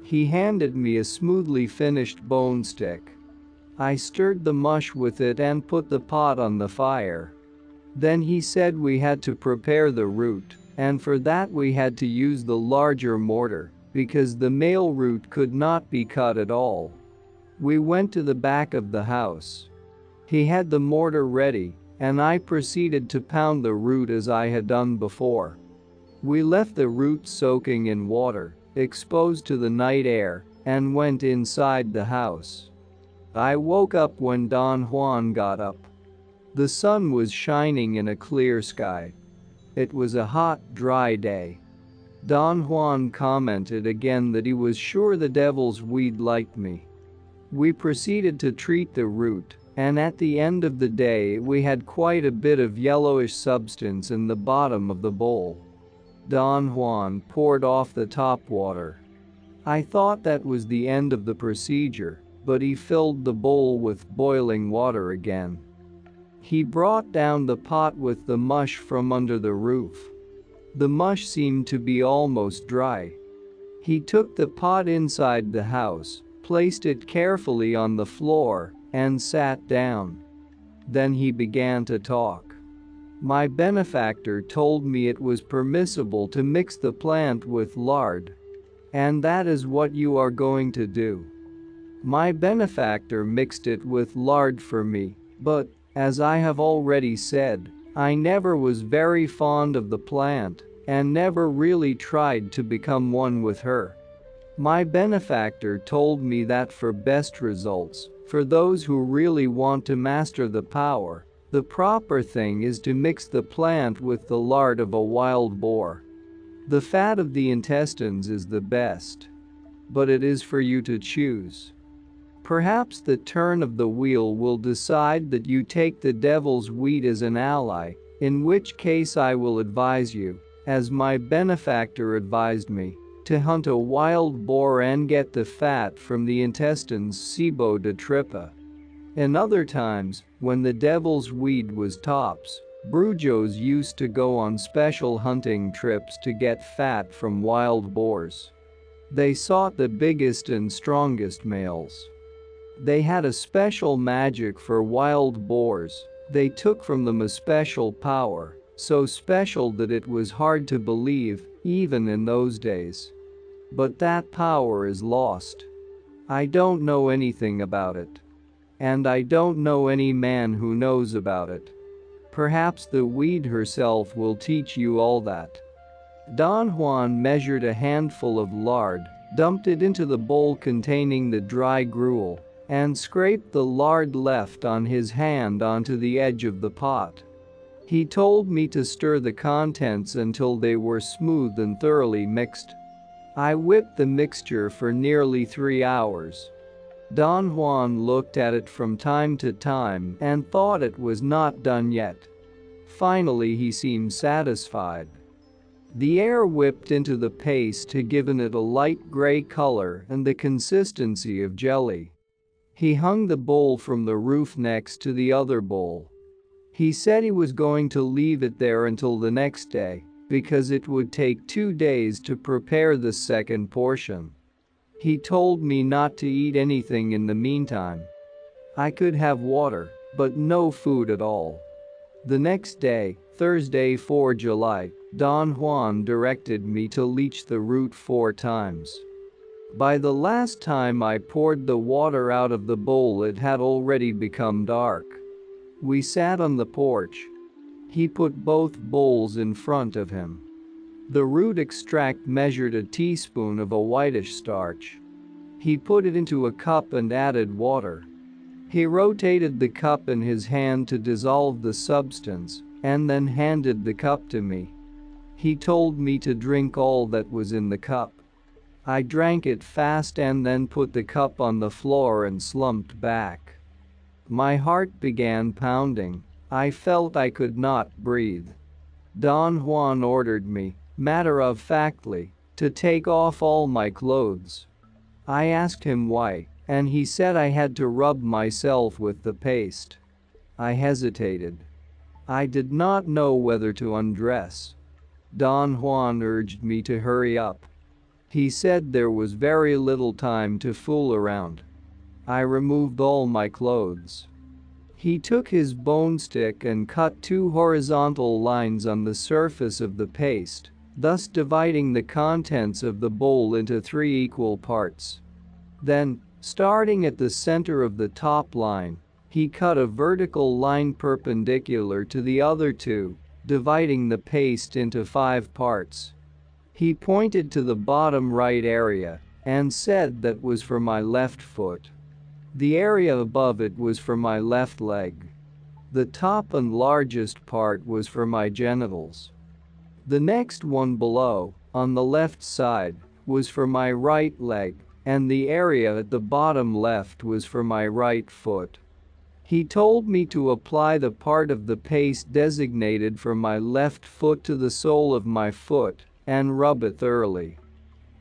He handed me a smoothly finished bone stick. I stirred the mush with it and put the pot on the fire. Then he said we had to prepare the root, and for that we had to use the larger mortar, because the male root could not be cut at all. We went to the back of the house. He had the mortar ready, and I proceeded to pound the root as I had done before. We left the root soaking in water, exposed to the night air, and went inside the house. I woke up when Don Juan got up. The sun was shining in a clear sky. It was a hot, dry day. Don Juan commented again that he was sure the devil's weed liked me. We proceeded to treat the root, and at the end of the day we had quite a bit of yellowish substance in the bottom of the bowl. Don Juan poured off the top water. I thought that was the end of the procedure, but he filled the bowl with boiling water again. He brought down the pot with the mush from under the roof. The mush seemed to be almost dry. He took the pot inside the house, placed it carefully on the floor, and sat down. Then he began to talk. My benefactor told me it was permissible to mix the plant with lard. And that is what you are going to do. My benefactor mixed it with lard for me, but, as I have already said, I never was very fond of the plant, and never really tried to become one with her. My benefactor told me that for best results, for those who really want to master the power, the proper thing is to mix the plant with the lard of a wild boar. The fat of the intestines is the best. But it is for you to choose. Perhaps the turn of the wheel will decide that you take the devil's weed as an ally, in which case I will advise you, as my benefactor advised me, to hunt a wild boar and get the fat from the intestines cibo de tripa. In other times, when the devil's weed was tops, brujos used to go on special hunting trips to get fat from wild boars. They sought the biggest and strongest males. They had a special magic for wild boars. They took from them a special power, so special that it was hard to believe, even in those days. But that power is lost. I don't know anything about it. And I don't know any man who knows about it. Perhaps the weed herself will teach you all that. Don Juan measured a handful of lard, dumped it into the bowl containing the dry gruel, and scraped the lard left on his hand onto the edge of the pot. He told me to stir the contents until they were smooth and thoroughly mixed. I whipped the mixture for nearly 3 hours. Don Juan looked at it from time to time and thought it was not done yet. Finally, he seemed satisfied. The air whipped into the paste had given it a light gray color and the consistency of jelly. He hung the bowl from the roof next to the other bowl. He said he was going to leave it there until the next day because it would take 2 days to prepare the second portion. He told me not to eat anything in the meantime. I could have water, but no food at all. The next day, Thursday 4 July, Don Juan directed me to leach the root 4 times. By the last time I poured the water out of the bowl, it had already become dark. We sat on the porch. He put both bowls in front of him. The root extract measured a teaspoon of a whitish starch. He put it into a cup and added water. He rotated the cup in his hand to dissolve the substance and then handed the cup to me. He told me to drink all that was in the cup. I drank it fast and then put the cup on the floor and slumped back. My heart began pounding. I felt I could not breathe. Don Juan ordered me, matter-of-factly, to take off all my clothes. I asked him why, and he said I had to rub myself with the paste. I hesitated. I did not know whether to undress. Don Juan urged me to hurry up. He said there was very little time to fool around. I removed all my clothes. He took his bone stick and cut 2 horizontal lines on the surface of the paste, thus dividing the contents of the bowl into 3 equal parts. Then, starting at the center of the top line, he cut a vertical line perpendicular to the other 2, dividing the paste into 5 parts. He pointed to the bottom right area and said that was for my left foot. The area above it was for my left leg. The top and largest part was for my genitals. The next one below, on the left side, was for my right leg, and the area at the bottom left was for my right foot. He told me to apply the part of the paste designated for my left foot to the sole of my foot and rub it thoroughly.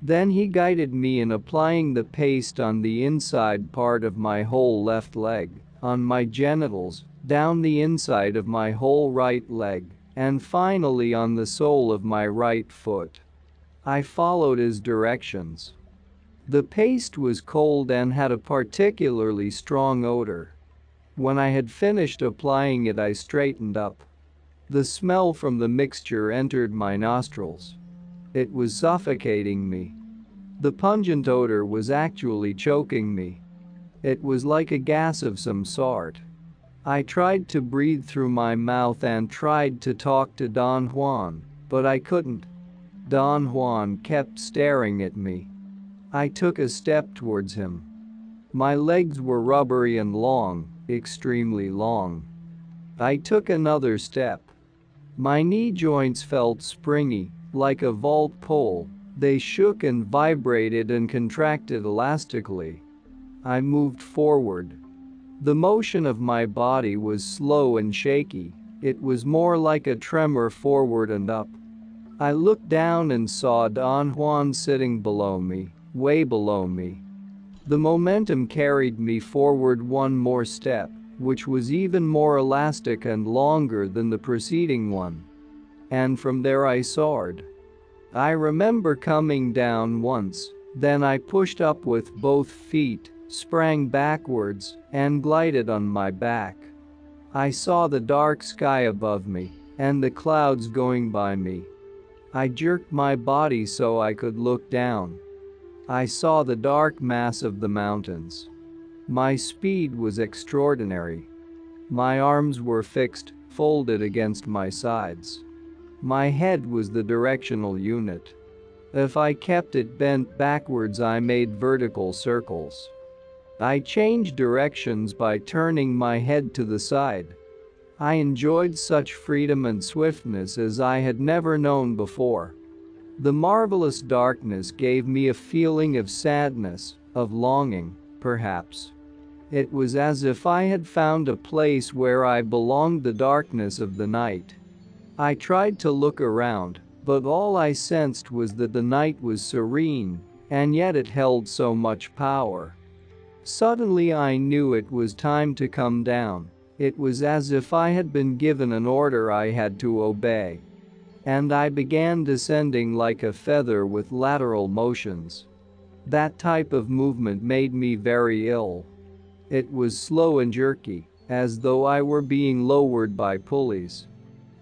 Then he guided me in applying the paste on the inside part of my whole left leg, on my genitals, down the inside of my whole right leg, and finally on the sole of my right foot. I followed his directions. The paste was cold and had a particularly strong odor. When I had finished applying it, I straightened up. The smell from the mixture entered my nostrils. It was suffocating me. The pungent odor was actually choking me. It was like a gas of some sort. I tried to breathe through my mouth and tried to talk to Don Juan, but I couldn't. Don Juan kept staring at me. I took a step towards him. My legs were rubbery and long, extremely long. I took another step. My knee joints felt springy, like a vault pole. They shook and vibrated and contracted elastically. I moved forward. The motion of my body was slow and shaky. It was more like a tremor forward and up. I looked down and saw Don Juan sitting below me, way below me. The momentum carried me forward one more step, which was even more elastic and longer than the preceding one. And from there I soared. I remember coming down once, then I pushed up with both feet, sprang backwards, and glided on my back. I saw the dark sky above me, and the clouds going by me. I jerked my body so I could look down. I saw the dark mass of the mountains. My speed was extraordinary. My arms were fixed, folded against my sides. My head was the directional unit. If I kept it bent backwards, I made vertical circles. I changed directions by turning my head to the side. I enjoyed such freedom and swiftness as I had never known before. The marvelous darkness gave me a feeling of sadness, of longing, perhaps. It was as if I had found a place where I belonged, the darkness of the night. I tried to look around, but all I sensed was that the night was serene, and yet it held so much power. Suddenly I knew it was time to come down. It was as if I had been given an order I had to obey. And I began descending like a feather with lateral motions. That type of movement made me very ill. It was slow and jerky, as though I were being lowered by pulleys.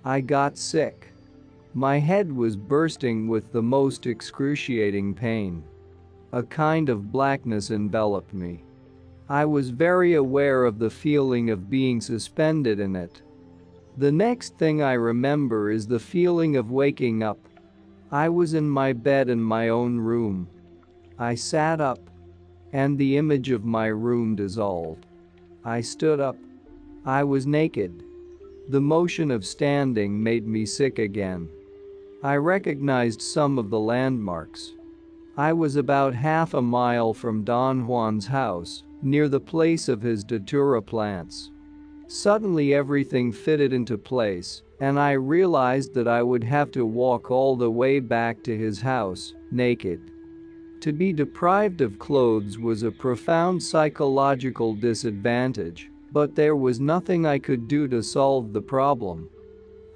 I got sick. My head was bursting with the most excruciating pain. A kind of blackness enveloped me. I was very aware of the feeling of being suspended in it. The next thing I remember is the feeling of waking up. I was in my bed in my own room. I sat up, and the image of my room dissolved. I stood up. I was naked. The motion of standing made me sick again. I recognized some of the landmarks. I was about half a mile from Don Juan's house, near the place of his datura plants. Suddenly everything fitted into place, and I realized that I would have to walk all the way back to his house, naked. To be deprived of clothes was a profound psychological disadvantage, but there was nothing I could do to solve the problem.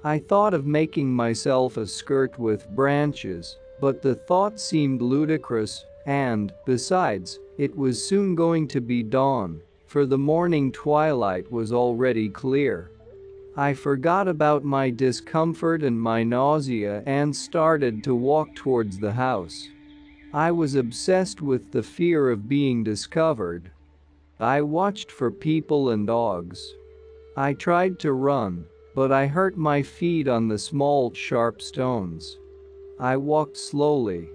I thought of making myself a skirt with branches, but the thought seemed ludicrous, and, besides, it was soon going to be dawn, for the morning twilight was already clear. I forgot about my discomfort and my nausea and started to walk towards the house. I was obsessed with the fear of being discovered. I watched for people and dogs. I tried to run, but I hurt my feet on the small, sharp stones. I walked slowly.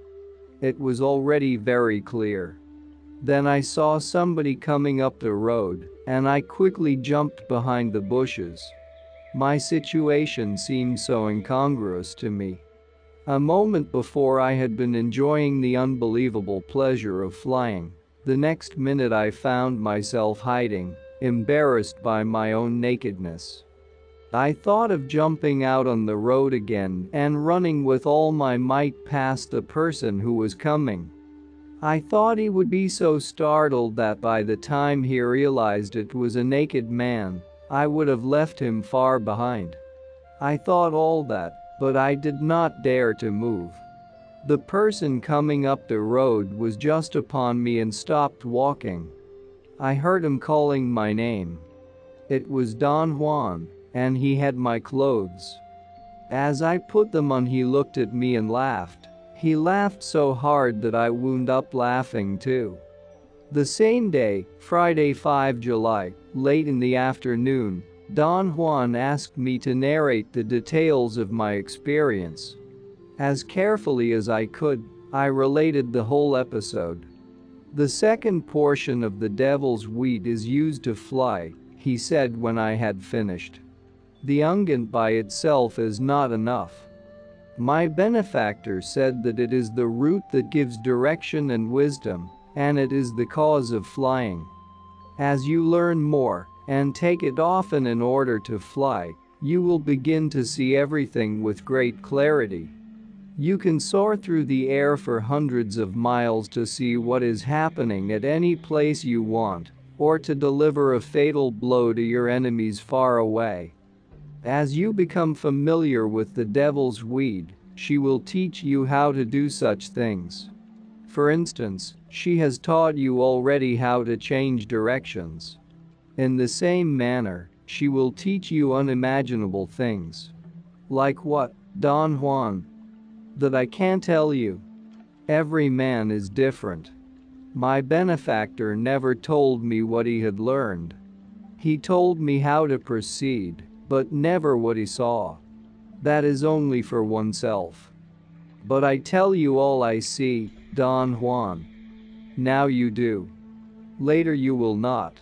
It was already very clear. Then I saw somebody coming up the road, and I quickly jumped behind the bushes. My situation seemed so incongruous to me. A moment before I had been enjoying the unbelievable pleasure of flying. The next minute I found myself hiding, embarrassed by my own nakedness. I thought of jumping out on the road again and running with all my might past the person who was coming. I thought he would be so startled that by the time he realized it was a naked man, I would have left him far behind. I thought all that, but I did not dare to move. The person coming up the road was just upon me and stopped walking. I heard him calling my name. It was Don Juan, and he had my clothes. As I put them on, he looked at me and laughed. He laughed so hard that I wound up laughing too. The same day, Friday 5 July, late in the afternoon, Don Juan asked me to narrate the details of my experience. As carefully as I could, I related the whole episode. The second portion of the devil's weed is used to fly, he said when I had finished. The unguent by itself is not enough. My benefactor said that it is the root that gives direction and wisdom, and it is the cause of flying. As you learn more, and take it often in order to fly, you will begin to see everything with great clarity. You can soar through the air for hundreds of miles to see what is happening at any place you want, or to deliver a fatal blow to your enemies far away. As you become familiar with the devil's weed, she will teach you how to do such things. For instance, she has taught you already how to change directions. In the same manner, she will teach you unimaginable things. Like what, Don Juan? That I can't tell you. Every man is different. My benefactor never told me what he had learned. He told me how to proceed, but never what he saw. That is only for oneself. But I tell you all I see, Don Juan. Now you do. Later you will not.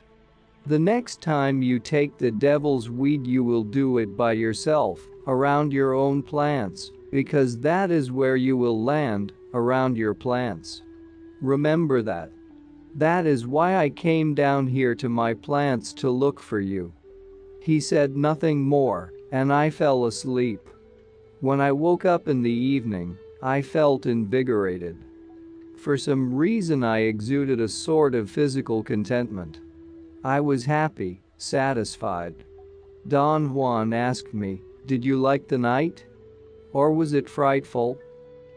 The next time you take the devil's weed, you will do it by yourself, around your own plants, because that is where you will land, around your plants. Remember that. That is why I came down here to my plants to look for you." He said nothing more, and I fell asleep. When I woke up in the evening, I felt invigorated. For some reason I exuded a sort of physical contentment. I was happy, satisfied. Don Juan asked me, "Did you like the night? Or was it frightful?"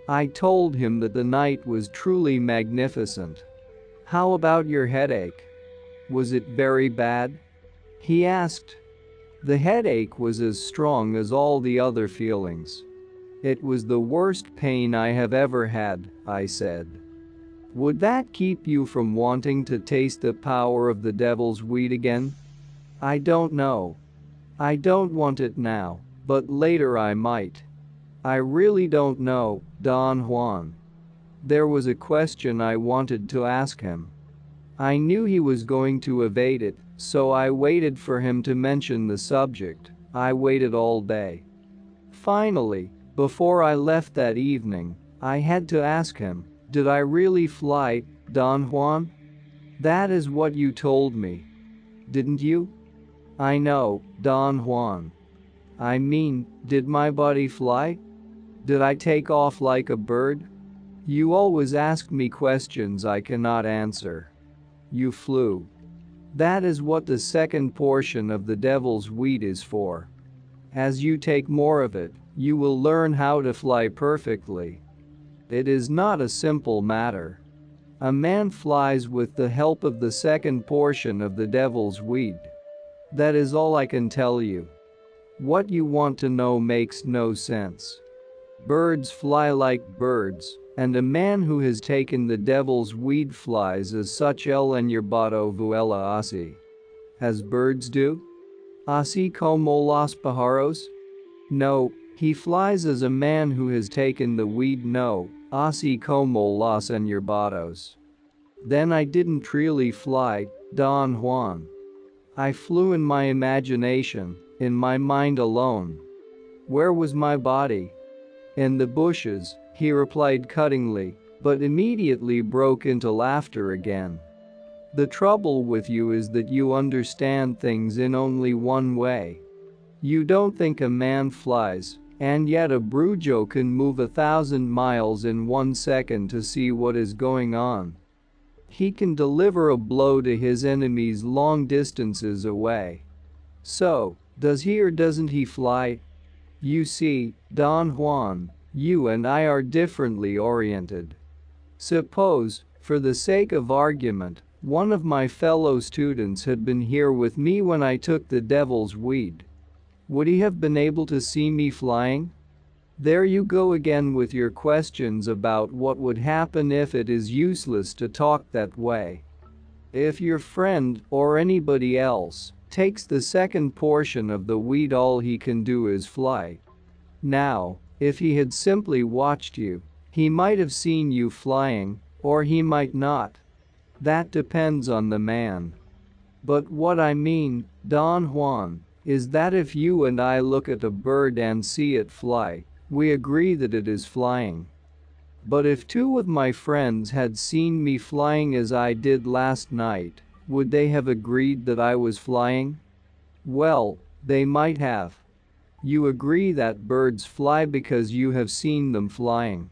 I told him that the night was truly magnificent. "How about your headache? Was it very bad?" he asked. The headache was as strong as all the other feelings. "It was the worst pain I have ever had," I said. "Would that keep you from wanting to taste the power of the devil's weed again?" "I don't know. I don't want it now, but later I might. I really don't know, Don Juan." There was a question I wanted to ask him. I knew he was going to evade it, so I waited for him to mention the subject. I waited all day. Finally, before I left that evening, I had to ask him, "Did I really fly, Don Juan? That is what you told me. Didn't you?" "I know, Don Juan. I mean, did my body fly? Did I take off like a bird? You always ask me questions I cannot answer. You flew. That is what the second portion of the devil's weed is for. As you take more of it, you will learn how to fly perfectly. It is not a simple matter. A man flies with the help of the second portion of the devil's weed. That is all I can tell you. What you want to know makes no sense. Birds fly like birds, and a man who has taken the devil's weed flies as such. El enyerbado vuela así. As birds do? Así como los pájaros? No, he flies as a man who has taken the weed. No, así como los enyerbados. Then I didn't really fly, Don Juan. I flew in my imagination, in my mind alone. Where was my body? In the bushes, he replied cuttingly, but immediately broke into laughter again. The trouble with you is that you understand things in only one way. You don't think a man flies, and yet a brujo can move 1,000 miles in 1 second to see what is going on. He can deliver a blow to his enemies long distances away. So, does he or doesn't he fly? You see, Don Juan, you and I are differently oriented. Suppose, for the sake of argument, one of my fellow students had been here with me when I took the devil's weed. Would he have been able to see me flying? There you go again with your questions about what would happen if. It is useless to talk that way. If your friend, or anybody else, takes the second portion of the weed, all he can do is fly. Now, if he had simply watched you, he might have seen you flying, or he might not. That depends on the man. But what I mean, Don Juan, is that if you and I look at a bird and see it fly, we agree that it is flying. But if two of my friends had seen me flying as I did last night, would they have agreed that I was flying? Well, they might have. You agree that birds fly because you have seen them flying.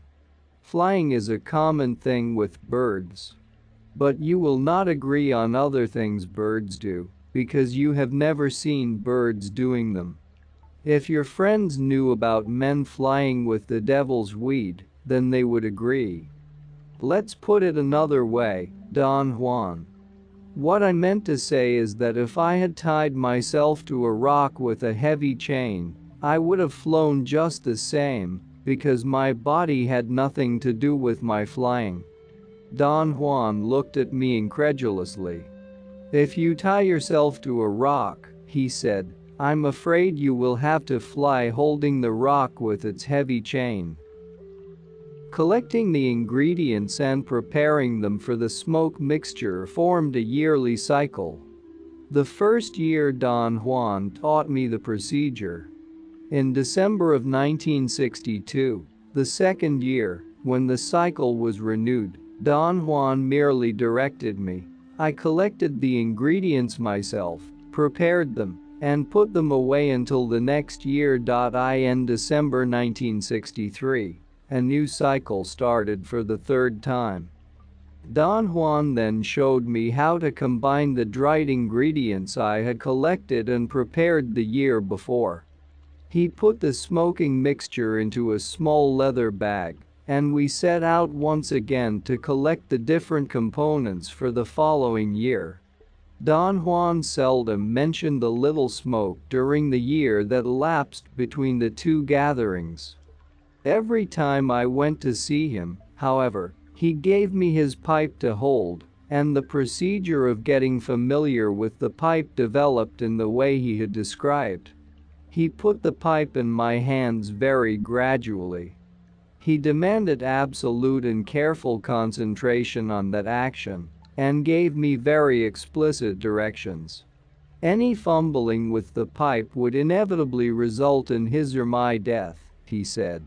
Flying is a common thing with birds. But you will not agree on other things birds do, because you have never seen birds doing them. If your friends knew about men flying with the devil's weed, then they would agree. Let's put it another way, Don Juan. What I meant to say is that if I had tied myself to a rock with a heavy chain, I would have flown just the same, because my body had nothing to do with my flying. Don Juan looked at me incredulously. If you tie yourself to a rock, he said, I'm afraid you will have to fly holding the rock with its heavy chain. Collecting the ingredients and preparing them for the smoke mixture formed a yearly cycle. The first year Don Juan taught me the procedure. In December of 1962, the second year, when the cycle was renewed, Don Juan merely directed me. I collected the ingredients myself, prepared them, and put them away until the next year. In December 1963, a new cycle started for the third time. Don Juan then showed me how to combine the dried ingredients I had collected and prepared the year before. He put the smoking mixture into a small leather bag, and we set out once again to collect the different components for the following year. Don Juan seldom mentioned the little smoke during the year that elapsed between the two gatherings. Every time I went to see him, however, he gave me his pipe to hold, and the procedure of getting familiar with the pipe developed in the way he had described. He put the pipe in my hands very gradually. He demanded absolute and careful concentration on that action, and gave me very explicit directions. Any fumbling with the pipe would inevitably result in his or my death, he said.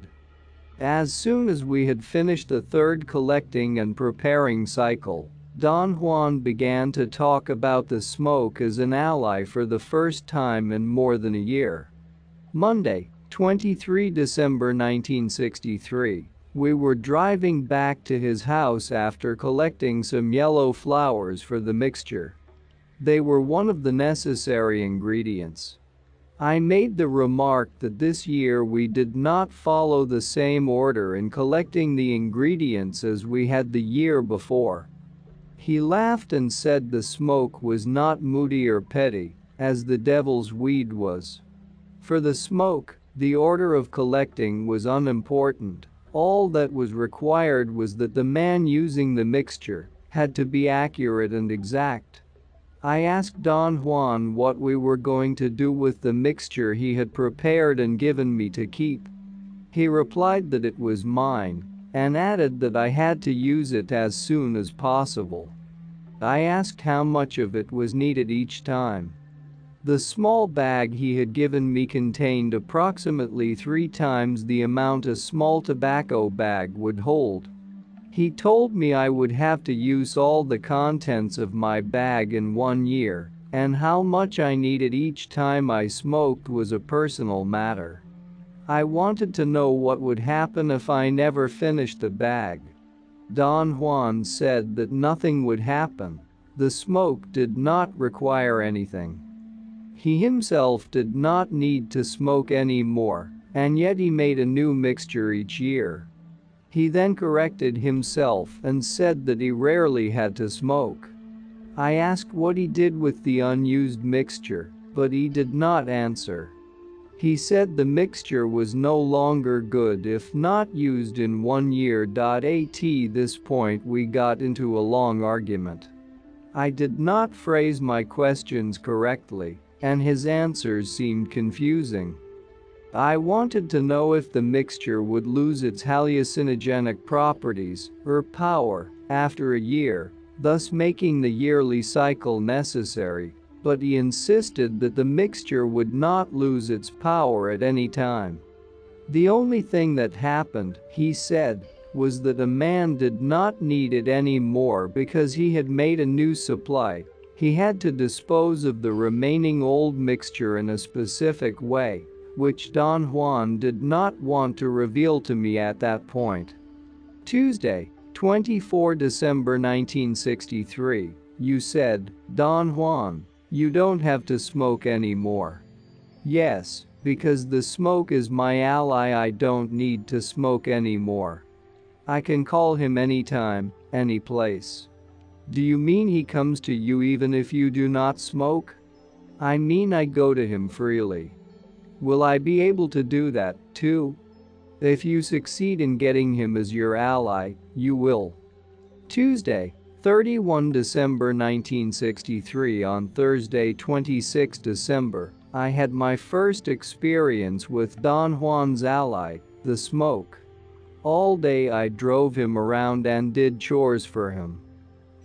As soon as we had finished the third collecting and preparing cycle, Don Juan began to talk about the smoke as an ally for the first time in more than a year. Monday, 23 December 1963, we were driving back to his house after collecting some yellow flowers for the mixture. They were one of the necessary ingredients. I made the remark that this year we did not follow the same order in collecting the ingredients as we had the year before. He laughed and said the smoke was not moody or petty, as the devil's weed was. For the smoke, the order of collecting was unimportant. All that was required was that the man using the mixture had to be accurate and exact. I asked Don Juan what we were going to do with the mixture he had prepared and given me to keep. He replied that it was mine, and added that I had to use it as soon as possible. I asked how much of it was needed each time. The small bag he had given me contained approximately 3 times the amount a small tobacco bag would hold. He told me I would have to use all the contents of my bag in 1 year, and how much I needed each time I smoked was a personal matter. I wanted to know what would happen if I never finished the bag. Don Juan said that nothing would happen. The smoke did not require anything. He himself did not need to smoke anymore, and yet he made a new mixture each year. He then corrected himself and said that he rarely had to smoke. I asked what he did with the unused mixture, but he did not answer. He said the mixture was no longer good if not used in 1 year. At this point we got into a long argument. I did not phrase my questions correctly, and his answers seemed confusing. I wanted to know if the mixture would lose its hallucinogenic properties, or power, after a year, thus making the yearly cycle necessary, but he insisted that the mixture would not lose its power at any time. The only thing that happened, he said, was that a man did not need it anymore because he had made a new supply. He had to dispose of the remaining old mixture in a specific way, which Don Juan did not want to reveal to me at that point. Tuesday, 24 December 1963, you said, Don Juan, you don't have to smoke anymore. Yes, because the smoke is my ally. I don't need to smoke anymore. I can call him anytime, any place. Do you mean he comes to you even if you do not smoke? I mean I go to him freely. Will I be able to do that, too? If you succeed in getting him as your ally, you will. Tuesday, 31 December 1963. On Thursday, 26 December, I had my first experience with Don Juan's ally, the smoke. All day I drove him around and did chores for him.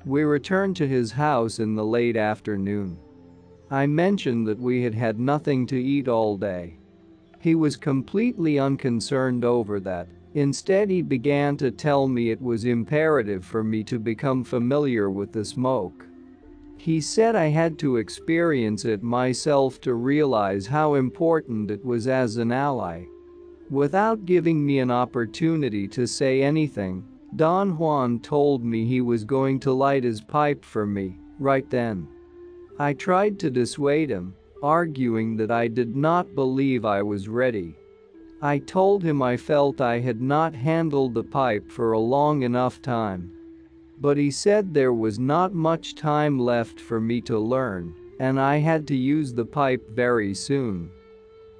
We returned to his house in the late afternoon. I mentioned that we had had nothing to eat all day. He was completely unconcerned over that. Instead, he began to tell me it was imperative for me to become familiar with the smoke. He said I had to experience it myself to realize how important it was as an ally. Without giving me an opportunity to say anything, Don Juan told me he was going to light his pipe for me right then. I tried to dissuade him, arguing that I did not believe I was ready. I told him I felt I had not handled the pipe for a long enough time. But he said there was not much time left for me to learn, and I had to use the pipe very soon.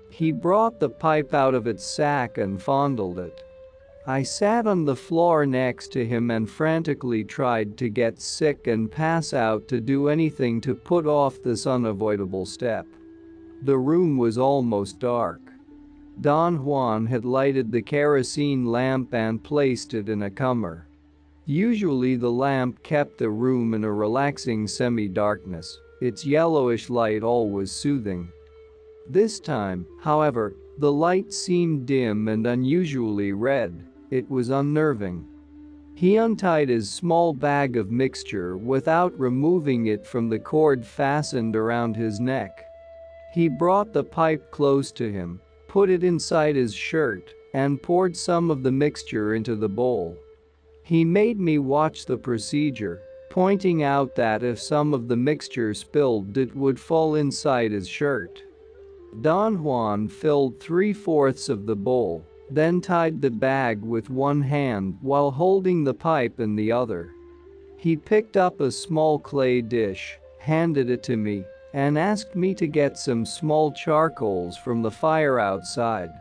He brought the pipe out of its sack and fondled it. I sat on the floor next to him and frantically tried to get sick and pass out to do anything to put off this unavoidable step. The room was almost dark. Don Juan had lighted the kerosene lamp and placed it in a corner. Usually the lamp kept the room in a relaxing semi-darkness, its yellowish light always soothing. This time, however, the light seemed dim and unusually red. It was unnerving. He untied his small bag of mixture without removing it from the cord fastened around his neck. He brought the pipe close to him, put it inside his shirt, and poured some of the mixture into the bowl. He made me watch the procedure, pointing out that if some of the mixture spilled, it would fall inside his shirt. Don Juan filled 3/4 of the bowl, then tied the bag with one hand while holding the pipe in the other. He picked up a small clay dish, handed it to me, and asked me to get some small charcoals from the fire outside.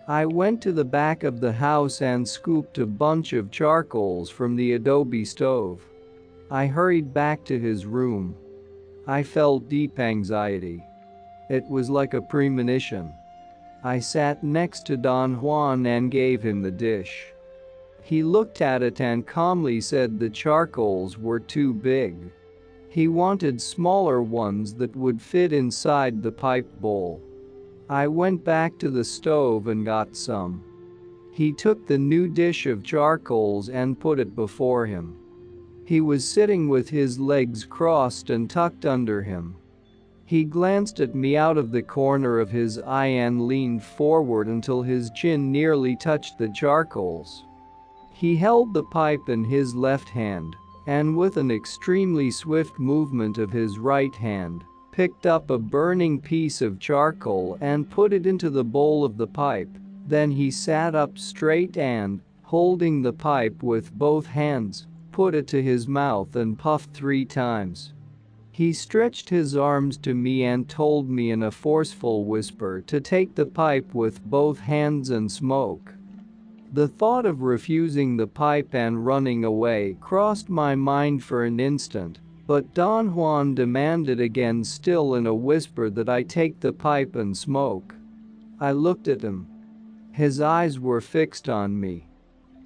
I went to the back of the house and scooped a bunch of charcoals from the adobe stove. I hurried back to his room. I felt deep anxiety. It was like a premonition. I sat next to Don Juan and gave him the dish. He looked at it and calmly said the charcoals were too big. He wanted smaller ones that would fit inside the pipe bowl. I went back to the stove and got some. He took the new dish of charcoals and put it before him. He was sitting with his legs crossed and tucked under him. He glanced at me out of the corner of his eye and leaned forward until his chin nearly touched the charcoals. He held the pipe in his left hand, and with an extremely swift movement of his right hand, picked up a burning piece of charcoal and put it into the bowl of the pipe. Then he sat up straight and, holding the pipe with both hands, put it to his mouth and puffed 3 times. He stretched his arms to me and told me in a forceful whisper to take the pipe with both hands and smoke. The thought of refusing the pipe and running away crossed my mind for an instant, but Don Juan demanded again, still in a whisper, that I take the pipe and smoke. I looked at him. His eyes were fixed on me.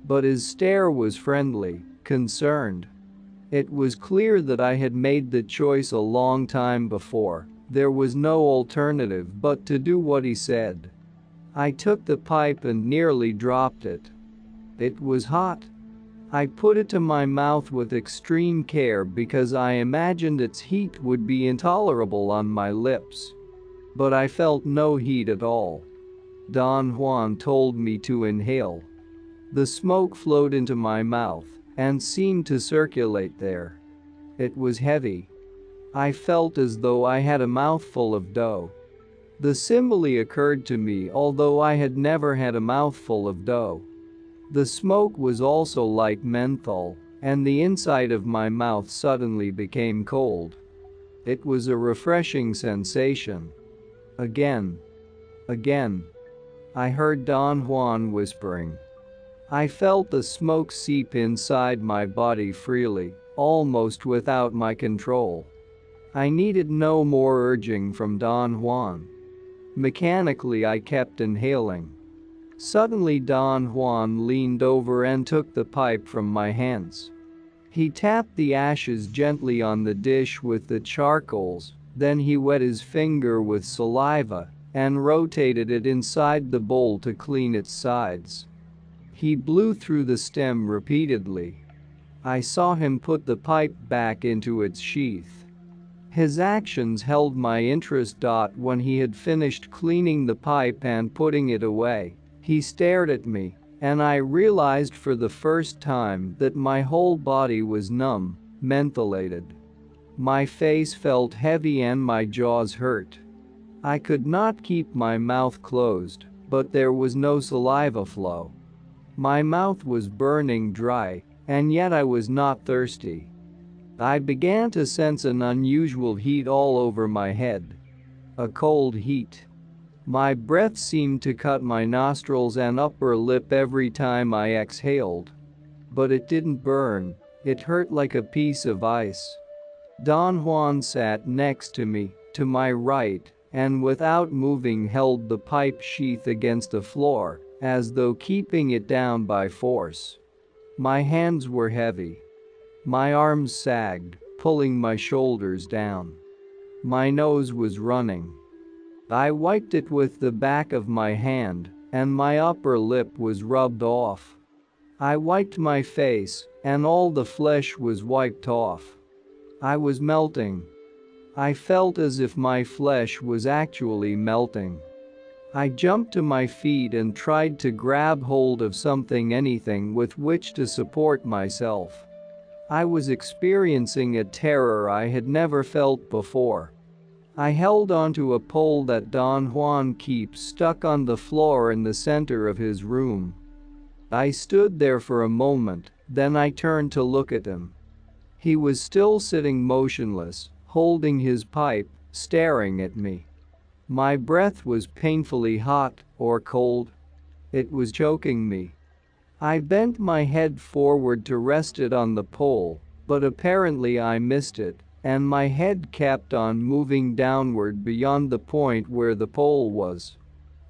But his stare was friendly, concerned. It was clear that I had made the choice a long time before. There was no alternative but to do what he said. I took the pipe and nearly dropped it. It was hot. I put it to my mouth with extreme care because I imagined its heat would be intolerable on my lips. But I felt no heat at all. Don Juan told me to inhale. The smoke flowed into my mouth and seemed to circulate there. It was heavy. I felt as though I had a mouthful of dough. The simile occurred to me, although I had never had a mouthful of dough. The smoke was also like menthol, and the inside of my mouth suddenly became cold. It was a refreshing sensation. Again. I heard Don Juan whispering. I felt the smoke seep inside my body freely, almost without my control. I needed no more urging from Don Juan. Mechanically, I kept inhaling. Suddenly, Don Juan leaned over and took the pipe from my hands. He tapped the ashes gently on the dish with the charcoals, Then he wet his finger with saliva and rotated it inside the bowl to clean its sides. He blew through the stem repeatedly. I saw him put the pipe back into its sheath. His actions held my interest. When he had finished cleaning the pipe and putting it away, he stared at me, and I realized for the first time that my whole body was numb, mentholated. My face felt heavy and my jaws hurt. I could not keep my mouth closed, but there was no saliva flow. My mouth was burning dry, and yet I was not thirsty. I began to sense an unusual heat all over my head. A cold heat. My breath seemed to cut my nostrils and upper lip every time I exhaled. But it didn't burn, it hurt like a piece of ice. Don Juan sat next to me, to my right, and without moving held the pipe sheath against the floor, as though keeping it down by force. My hands were heavy. My arms sagged, pulling my shoulders down. My nose was running. I wiped it with the back of my hand, and my upper lip was rubbed off. I wiped my face, and all the flesh was wiped off. I was melting. I felt as if my flesh was actually melting. I jumped to my feet and tried to grab hold of something, anything with which to support myself. I was experiencing a terror I had never felt before. I held onto a pole that Don Juan keeps stuck on the floor in the center of his room. I stood there for a moment, then I turned to look at him. He was still sitting motionless, holding his pipe, staring at me. My breath was painfully hot or cold. It was choking me. I bent my head forward to rest it on the pole, but apparently I missed it, and my head kept on moving downward beyond the point where the pole was.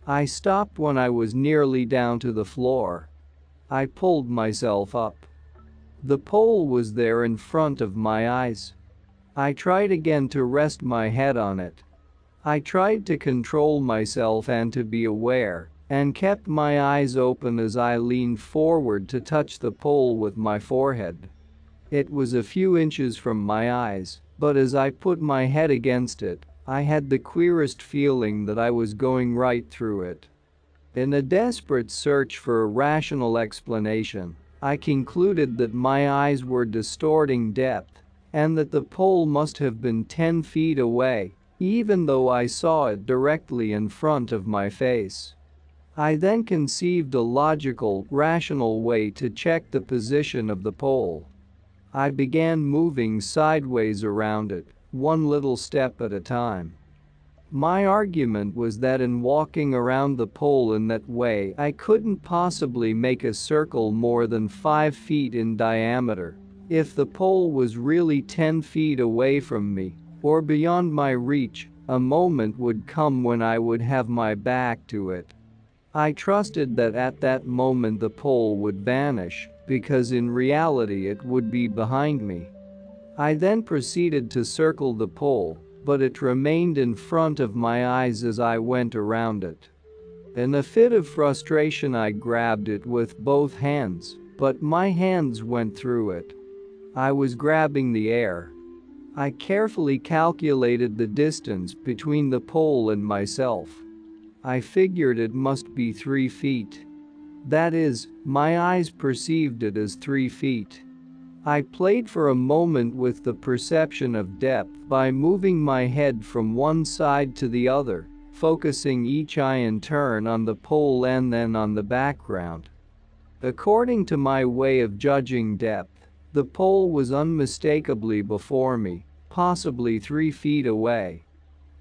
I stopped when I was nearly down to the floor. I pulled myself up. The pole was there in front of my eyes. I tried again to rest my head on it. I tried to control myself and to be aware, and kept my eyes open as I leaned forward to touch the pole with my forehead. It was a few inches from my eyes, but as I put my head against it, I had the queerest feeling that I was going right through it. In a desperate search for a rational explanation, I concluded that my eyes were distorting depth, and that the pole must have been 10 feet away, even though I saw it directly in front of my face. I then conceived a logical, rational way to check the position of the pole. I began moving sideways around it, one little step at a time. My argument was that in walking around the pole in that way, I couldn't possibly make a circle more than 5 feet in diameter. If the pole was really 10 feet away from me, or beyond my reach, a moment would come when I would have my back to it. I trusted that at that moment the pole would vanish, because in reality it would be behind me. I then proceeded to circle the pole, but it remained in front of my eyes as I went around it. In a fit of frustration I grabbed it with both hands, but my hands went through it. I was grabbing the air. I carefully calculated the distance between the pole and myself. I figured it must be 3 feet. That is, my eyes perceived it as 3 feet. I played for a moment with the perception of depth by moving my head from one side to the other, focusing each eye in turn on the pole and then on the background. According to my way of judging depth, the pole was unmistakably before me, possibly 3 feet away.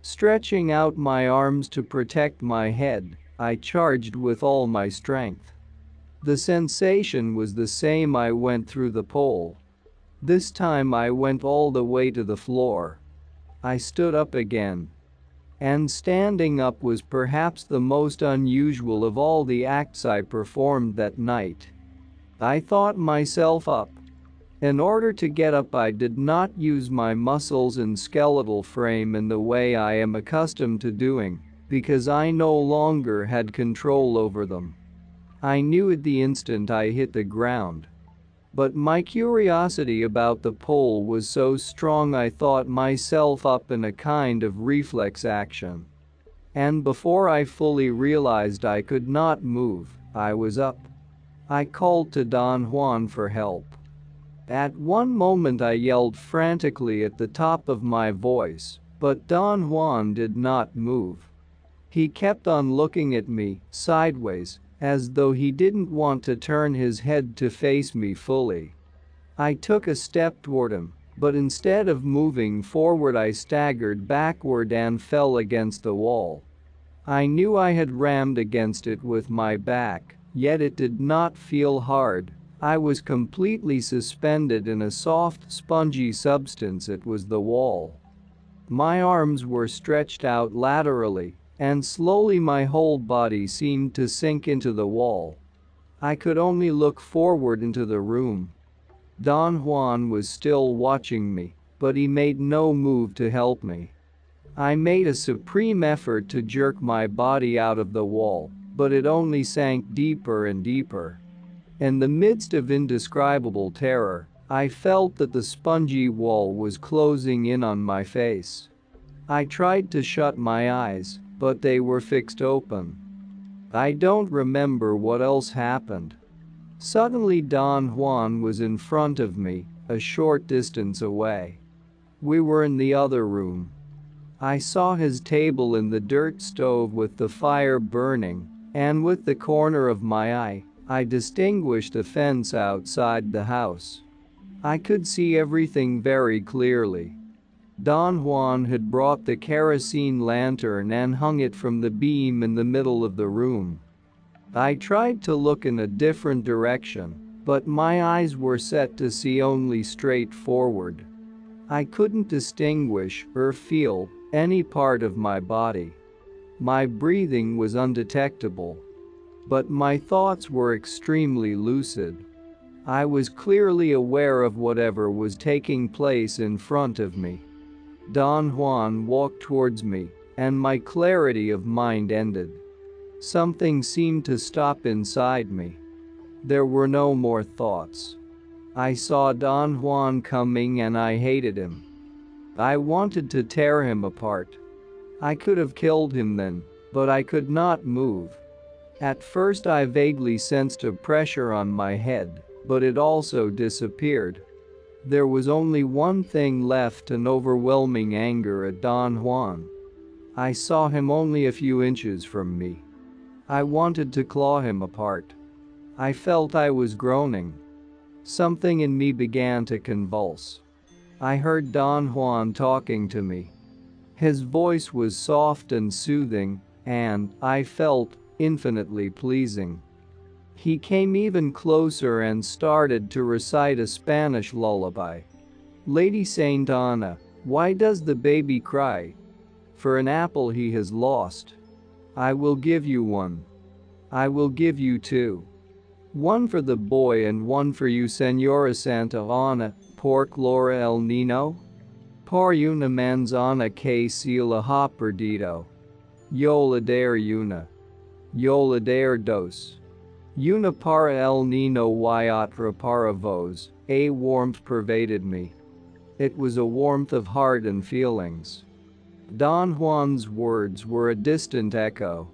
Stretching out my arms to protect my head, I charged with all my strength. The sensation was the same. I went through the pole. This time I went all the way to the floor. I stood up again. And standing up was perhaps the most unusual of all the acts I performed that night. I thought myself up. In order to get up, I did not use my muscles and skeletal frame in the way I am accustomed to doing, because I no longer had control over them. I knew at the instant I hit the ground. But my curiosity about the pole was so strong I thought myself up in a kind of reflex action. And before I fully realized I could not move, I was up. I called to Don Juan for help. At one moment I yelled frantically at the top of my voice, but Don Juan did not move. He kept on looking at me, sideways, as though he didn't want to turn his head to face me fully. I took a step toward him, but instead of moving forward I staggered backward and fell against the wall. I knew I had rammed against it with my back, yet it did not feel hard. I was completely suspended in a soft, spongy substance. It was the wall. My arms were stretched out laterally, and slowly my whole body seemed to sink into the wall. I could only look forward into the room. Don Juan was still watching me, but he made no move to help me. I made a supreme effort to jerk my body out of the wall, but it only sank deeper and deeper. In the midst of indescribable terror, I felt that the spongy wall was closing in on my face. I tried to shut my eyes, but they were fixed open. I don't remember what else happened. Suddenly Don Juan was in front of me, a short distance away. We were in the other room. I saw his table in the dirt stove with the fire burning, and with the corner of my eye, I distinguished the fence outside the house. I could see everything very clearly. Don Juan had brought the kerosene lantern and hung it from the beam in the middle of the room. I tried to look in a different direction, but my eyes were set to see only straight forward. I couldn't distinguish or feel any part of my body. My breathing was undetectable. But my thoughts were extremely lucid. I was clearly aware of whatever was taking place in front of me. Don Juan walked towards me, and my clarity of mind ended. Something seemed to stop inside me. There were no more thoughts. I saw Don Juan coming and I hated him. I wanted to tear him apart. I could have killed him then, but I could not move. At first I vaguely sensed a pressure on my head, but it also disappeared. There was only one thing left: an overwhelming anger at Don Juan. I saw him only a few inches from me. I wanted to claw him apart. I felt I was groaning. Something in me began to convulse. I heard Don Juan talking to me. His voice was soft and soothing, and, I felt, infinitely pleasing. He came even closer and started to recite a Spanish lullaby. Lady Saint Anna, why does the baby cry? For an apple he has lost. I will give you one. I will give you two. One for the boy and one for you, Señora Santa Ana, por Laura el Nino. Por una manzana que se la ha perdido. Yo le dar una. Yo le dar dos. Una para el Nino y otra para vos. A warmth pervaded me. It was a warmth of heart and feelings. Don Juan's words were a distant echo.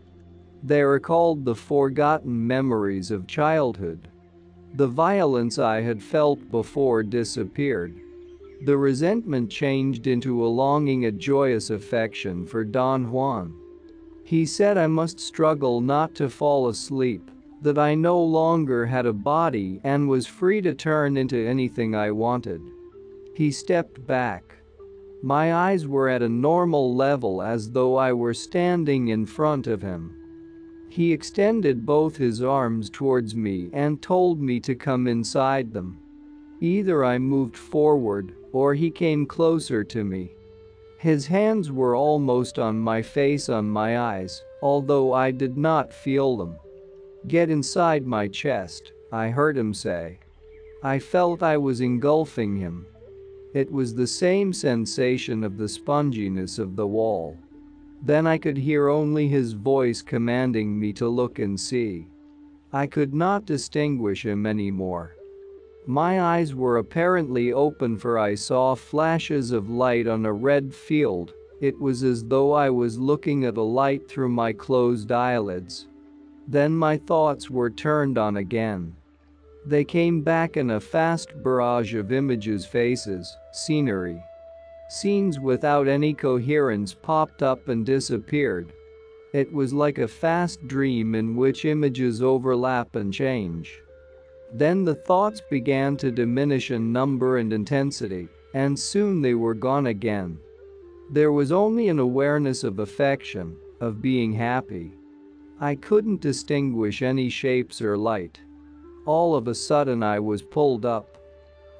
They recalled the forgotten memories of childhood. The violence I had felt before disappeared. The resentment changed into a longing, a joyous affection for Don Juan. He said I must struggle not to fall asleep, that I no longer had a body and was free to turn into anything I wanted. He stepped back. My eyes were at a normal level, as though I were standing in front of him. He extended both his arms towards me and told me to come inside them. Either I moved forward, or he came closer to me. His hands were almost on my face, on my eyes, although I did not feel them. Get inside my chest, I heard him say. I felt I was engulfing him. It was the same sensation of the sponginess of the wall. Then I could hear only his voice commanding me to look and see. I could not distinguish him anymore. My eyes were apparently open, for I saw flashes of light on a red field. It was as though I was looking at a light through my closed eyelids. Then my thoughts were turned on again. They came back in a fast barrage of images, faces, scenery. Scenes without any coherence popped up and disappeared. It was like a fast dream in which images overlap and change. Then the thoughts began to diminish in number and intensity, and soon they were gone again. There was only an awareness of affection, of being happy. I couldn't distinguish any shapes or light. All of a sudden I was pulled up.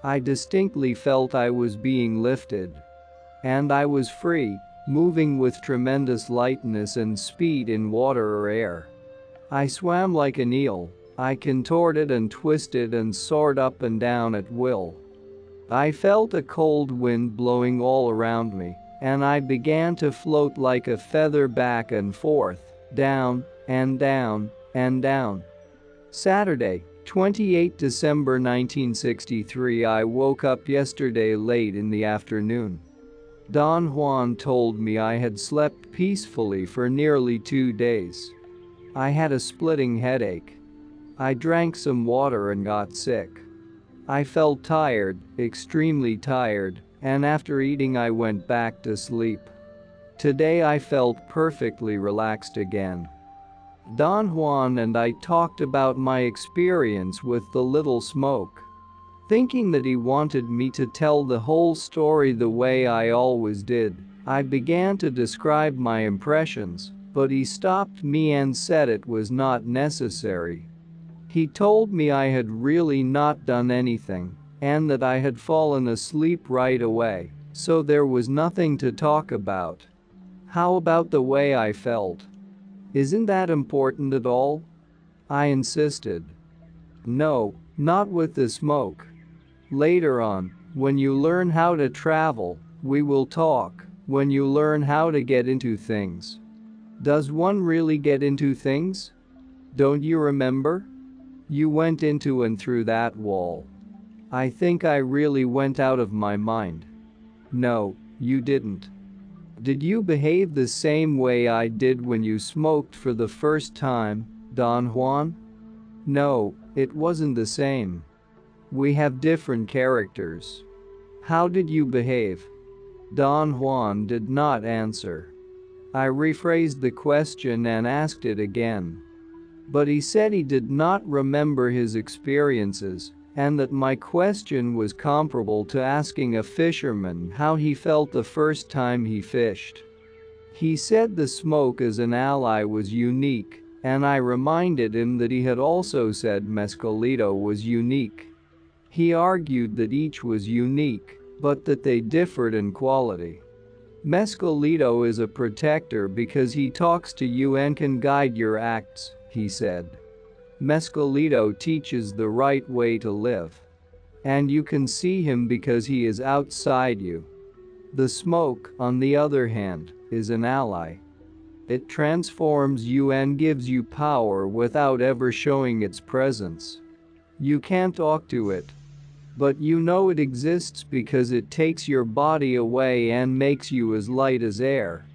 I distinctly felt I was being lifted. And I was free, moving with tremendous lightness and speed in water or air. I swam like an eel. I contorted and twisted and soared up and down at will. I felt a cold wind blowing all around me, and I began to float like a feather back and forth, down, and down, and down. Saturday, 28 December 1963. I woke up yesterday late in the afternoon. Don Juan told me I had slept peacefully for nearly 2 days. I had a splitting headache. I drank some water and got sick. I felt tired, extremely tired, and after eating I went back to sleep. Today I felt perfectly relaxed again. Don Juan and I talked about my experience with the little smoke. Thinking that he wanted me to tell the whole story the way I always did, I began to describe my impressions, but he stopped me and said it was not necessary. He told me I had really not done anything, and that I had fallen asleep right away, so there was nothing to talk about. How about the way I felt? Isn't that important at all? I insisted. No, not with the smoke. Later on, when you learn how to travel, we will talk, when you learn how to get into things. Does one really get into things? Don't you remember? You went into and through that wall. I think I really went out of my mind. No, you didn't. Did you behave the same way I did when you smoked for the first time, Don Juan? No, it wasn't the same. We have different characters. How did you behave? Don Juan did not answer. I rephrased the question and asked it again. But he said he did not remember his experiences, and that my question was comparable to asking a fisherman how he felt the first time he fished. He said the smoke as an ally was unique, and I reminded him that he had also said Mescalito was unique. He argued that each was unique, but that they differed in quality. Mescalito is a protector because he talks to you and can guide your acts, he said. Mescalito teaches the right way to live. And you can see him because he is outside you. The smoke, on the other hand, is an ally. It transforms you and gives you power without ever showing its presence. You can't talk to it. But you know it exists because it takes your body away and makes you as light as air.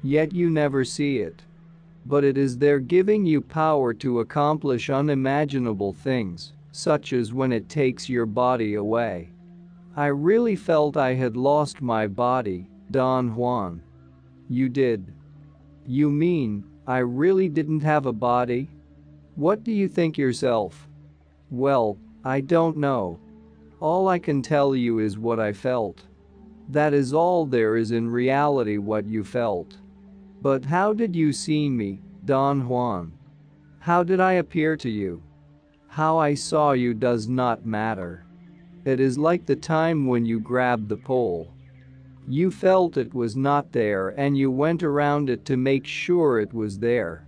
Yet you never see it. But it is there giving you power to accomplish unimaginable things, such as when it takes your body away. I really felt I had lost my body, Don Juan. You did. You mean, I really didn't have a body? What do you think yourself? Well, I don't know. All I can tell you is what I felt. That is all there is in reality, what you felt. But how did you see me, Don Juan? How did I appear to you? How I saw you does not matter. It is like the time when you grabbed the pole. You felt it was not there and you went around it to make sure it was there.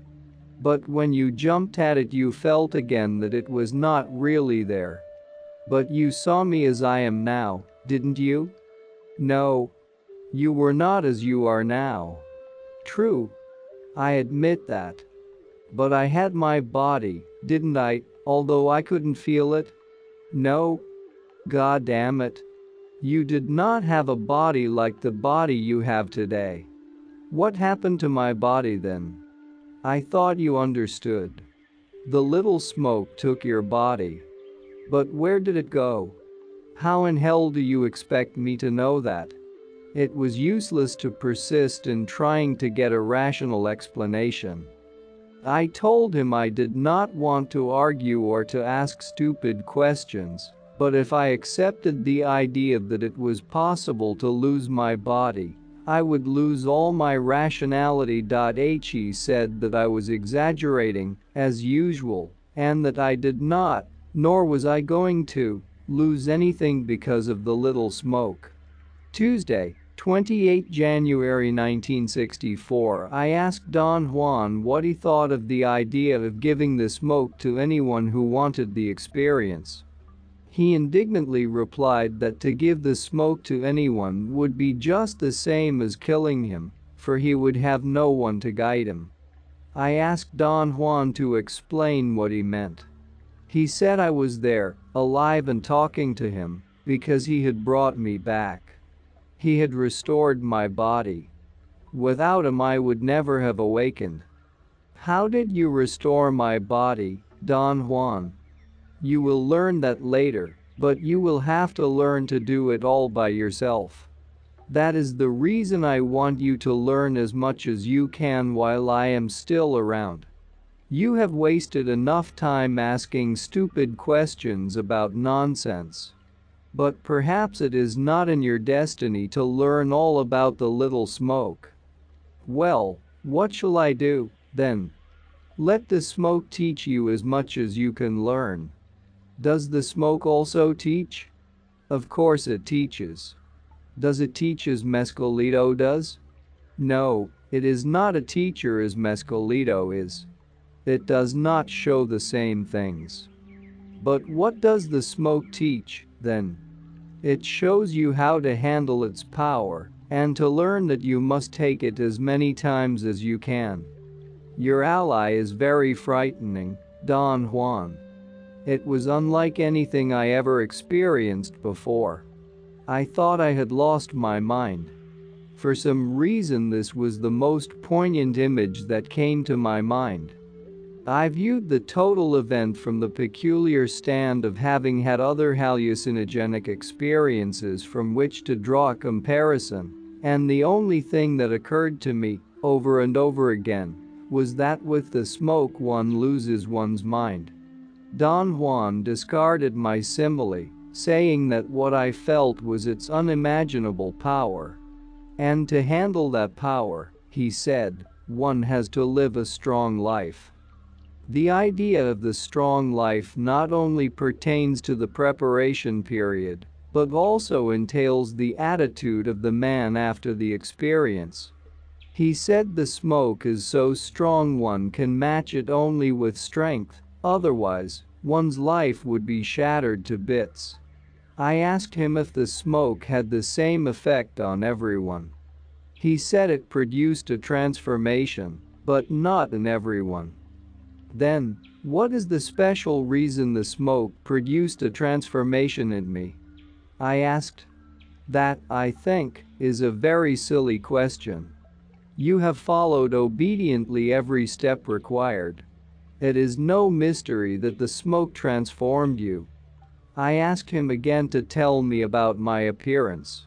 But when you jumped at it, you felt again that it was not really there. But you saw me as I am now, didn't you? No. You were not as you are now. True. I admit that. But I had my body, didn't I, although I couldn't feel it? No. God damn it. You did not have a body like the body you have today. What happened to my body then? I thought you understood. The little smoke took your body. But where did it go? How in hell do you expect me to know that? It was useless to persist in trying to get a rational explanation. I told him I did not want to argue or to ask stupid questions, but if I accepted the idea that it was possible to lose my body, I would lose all my rationality. He said that I was exaggerating, as usual, and that I did not, nor was I going to, lose anything because of the little smoke. Tuesday, 28 January 1964. I asked Don Juan what he thought of the idea of giving the smoke to anyone who wanted the experience. He indignantly replied that to give the smoke to anyone would be just the same as killing him, for he would have no one to guide him. I asked Don Juan to explain what he meant. He said I was there, alive and talking to him, because he had brought me back. He had restored my body. Without him I would never have awakened. How did you restore my body, Don Juan? You will learn that later, but you will have to learn to do it all by yourself. That is the reason I want you to learn as much as you can while I am still around. You have wasted enough time asking stupid questions about nonsense. But perhaps it is not in your destiny to learn all about the little smoke. Well, what shall I do, then? Let the smoke teach you as much as you can learn. Does the smoke also teach? Of course it teaches. Does it teach as Mescalito does? No, it is not a teacher as Mescalito is. It does not show the same things. But what does the smoke teach, then? It shows you how to handle its power, and to learn that you must take it as many times as you can. Your ally is very frightening, Don Juan. It was unlike anything I ever experienced before. I thought I had lost my mind. For some reason this was the most poignant image that came to my mind. I viewed the total event from the peculiar stand of having had other hallucinogenic experiences from which to draw a comparison, and the only thing that occurred to me, over and over again, was that with the smoke one loses one's mind. Don Juan discarded my simile, saying that what I felt was its unimaginable power. And to handle that power, he said, one has to live a strong life. The idea of the strong life not only pertains to the preparation period, but also entails the attitude of the man after the experience. He said the smoke is so strong one can match it only with strength, otherwise, one's life would be shattered to bits. I asked him if the smoke had the same effect on everyone. He said it produced a transformation, but not in everyone. Then, what is the special reason the smoke produced a transformation in me? I asked. That, I think, is a very silly question. You have followed obediently every step required. It is no mystery that the smoke transformed you. I asked him again to tell me about my appearance.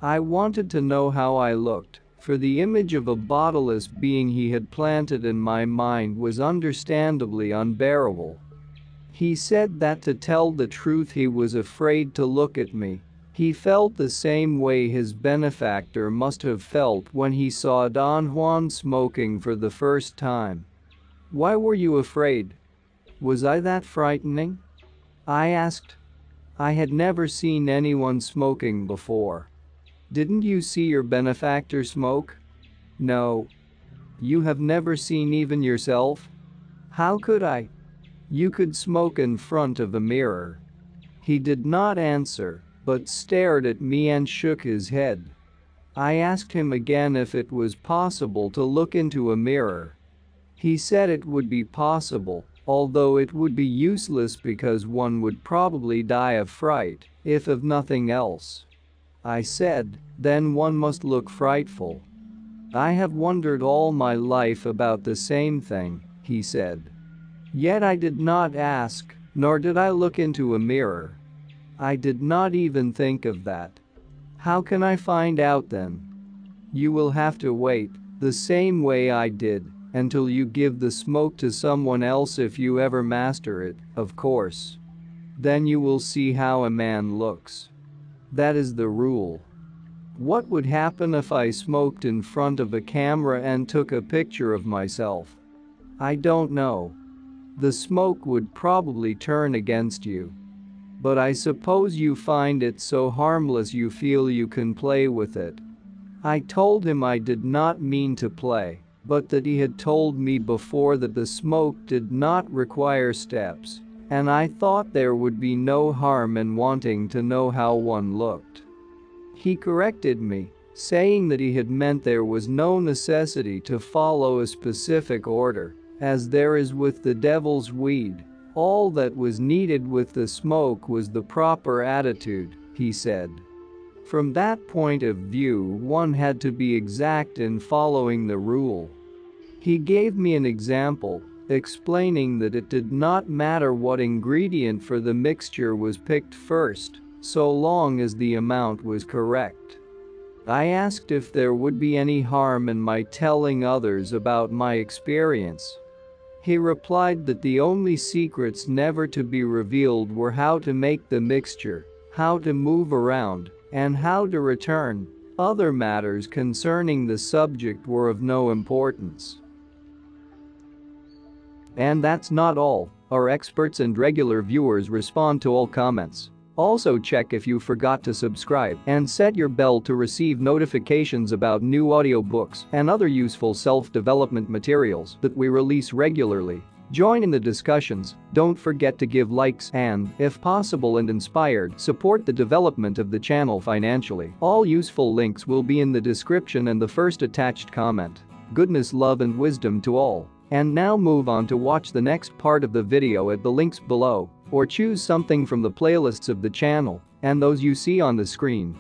I wanted to know how I looked, for the image of a bodiless being he had planted in my mind was understandably unbearable. He said that to tell the truth he was afraid to look at me. He felt the same way his benefactor must have felt when he saw Don Juan smoking for the first time. Why were you afraid? Was I that frightening? I asked. I had never seen anyone smoking before. Didn't you see your benefactor smoke? No. You have never seen even yourself? How could I? You could smoke in front of a mirror. He did not answer, but stared at me and shook his head. I asked him again if it was possible to look into a mirror. He said it would be possible, although it would be useless because one would probably die of fright, if of nothing else. I said, then one must look frightful. I have wondered all my life about the same thing, he said. Yet I did not ask, nor did I look into a mirror. I did not even think of that. How can I find out then? You will have to wait, the same way I did, until you give the smoke to someone else if you ever master it, of course. Then you will see how a man looks. That is the rule. What would happen if I smoked in front of a camera and took a picture of myself? I don't know. The smoke would probably turn against you. But I suppose you find it so harmless you feel you can play with it. I told him I did not mean to play, but that he had told me before that the smoke did not require steps, and I thought there would be no harm in wanting to know how one looked. He corrected me, saying that he had meant there was no necessity to follow a specific order, as there is with the devil's weed. All that was needed with the smoke was the proper attitude, he said. From that point of view, one had to be exact in following the rule. He gave me an example, explaining that it did not matter what ingredient for the mixture was picked first, so long as the amount was correct. I asked if there would be any harm in my telling others about my experience. He replied that the only secrets never to be revealed were how to make the mixture, how to move around, and how to return. Other matters concerning the subject were of no importance. And that's not all. Our experts and regular viewers respond to all comments. Also check if you forgot to subscribe and set your bell to receive notifications about new audiobooks and other useful self-development materials that we release regularly. Join in the discussions, don't forget to give likes and, if possible and inspired, support the development of the channel financially. All useful links will be in the description and the first attached comment. Goodness, love and wisdom to all. And now move on to watch the next part of the video at the links below, or choose something from the playlists of the channel and those you see on the screen.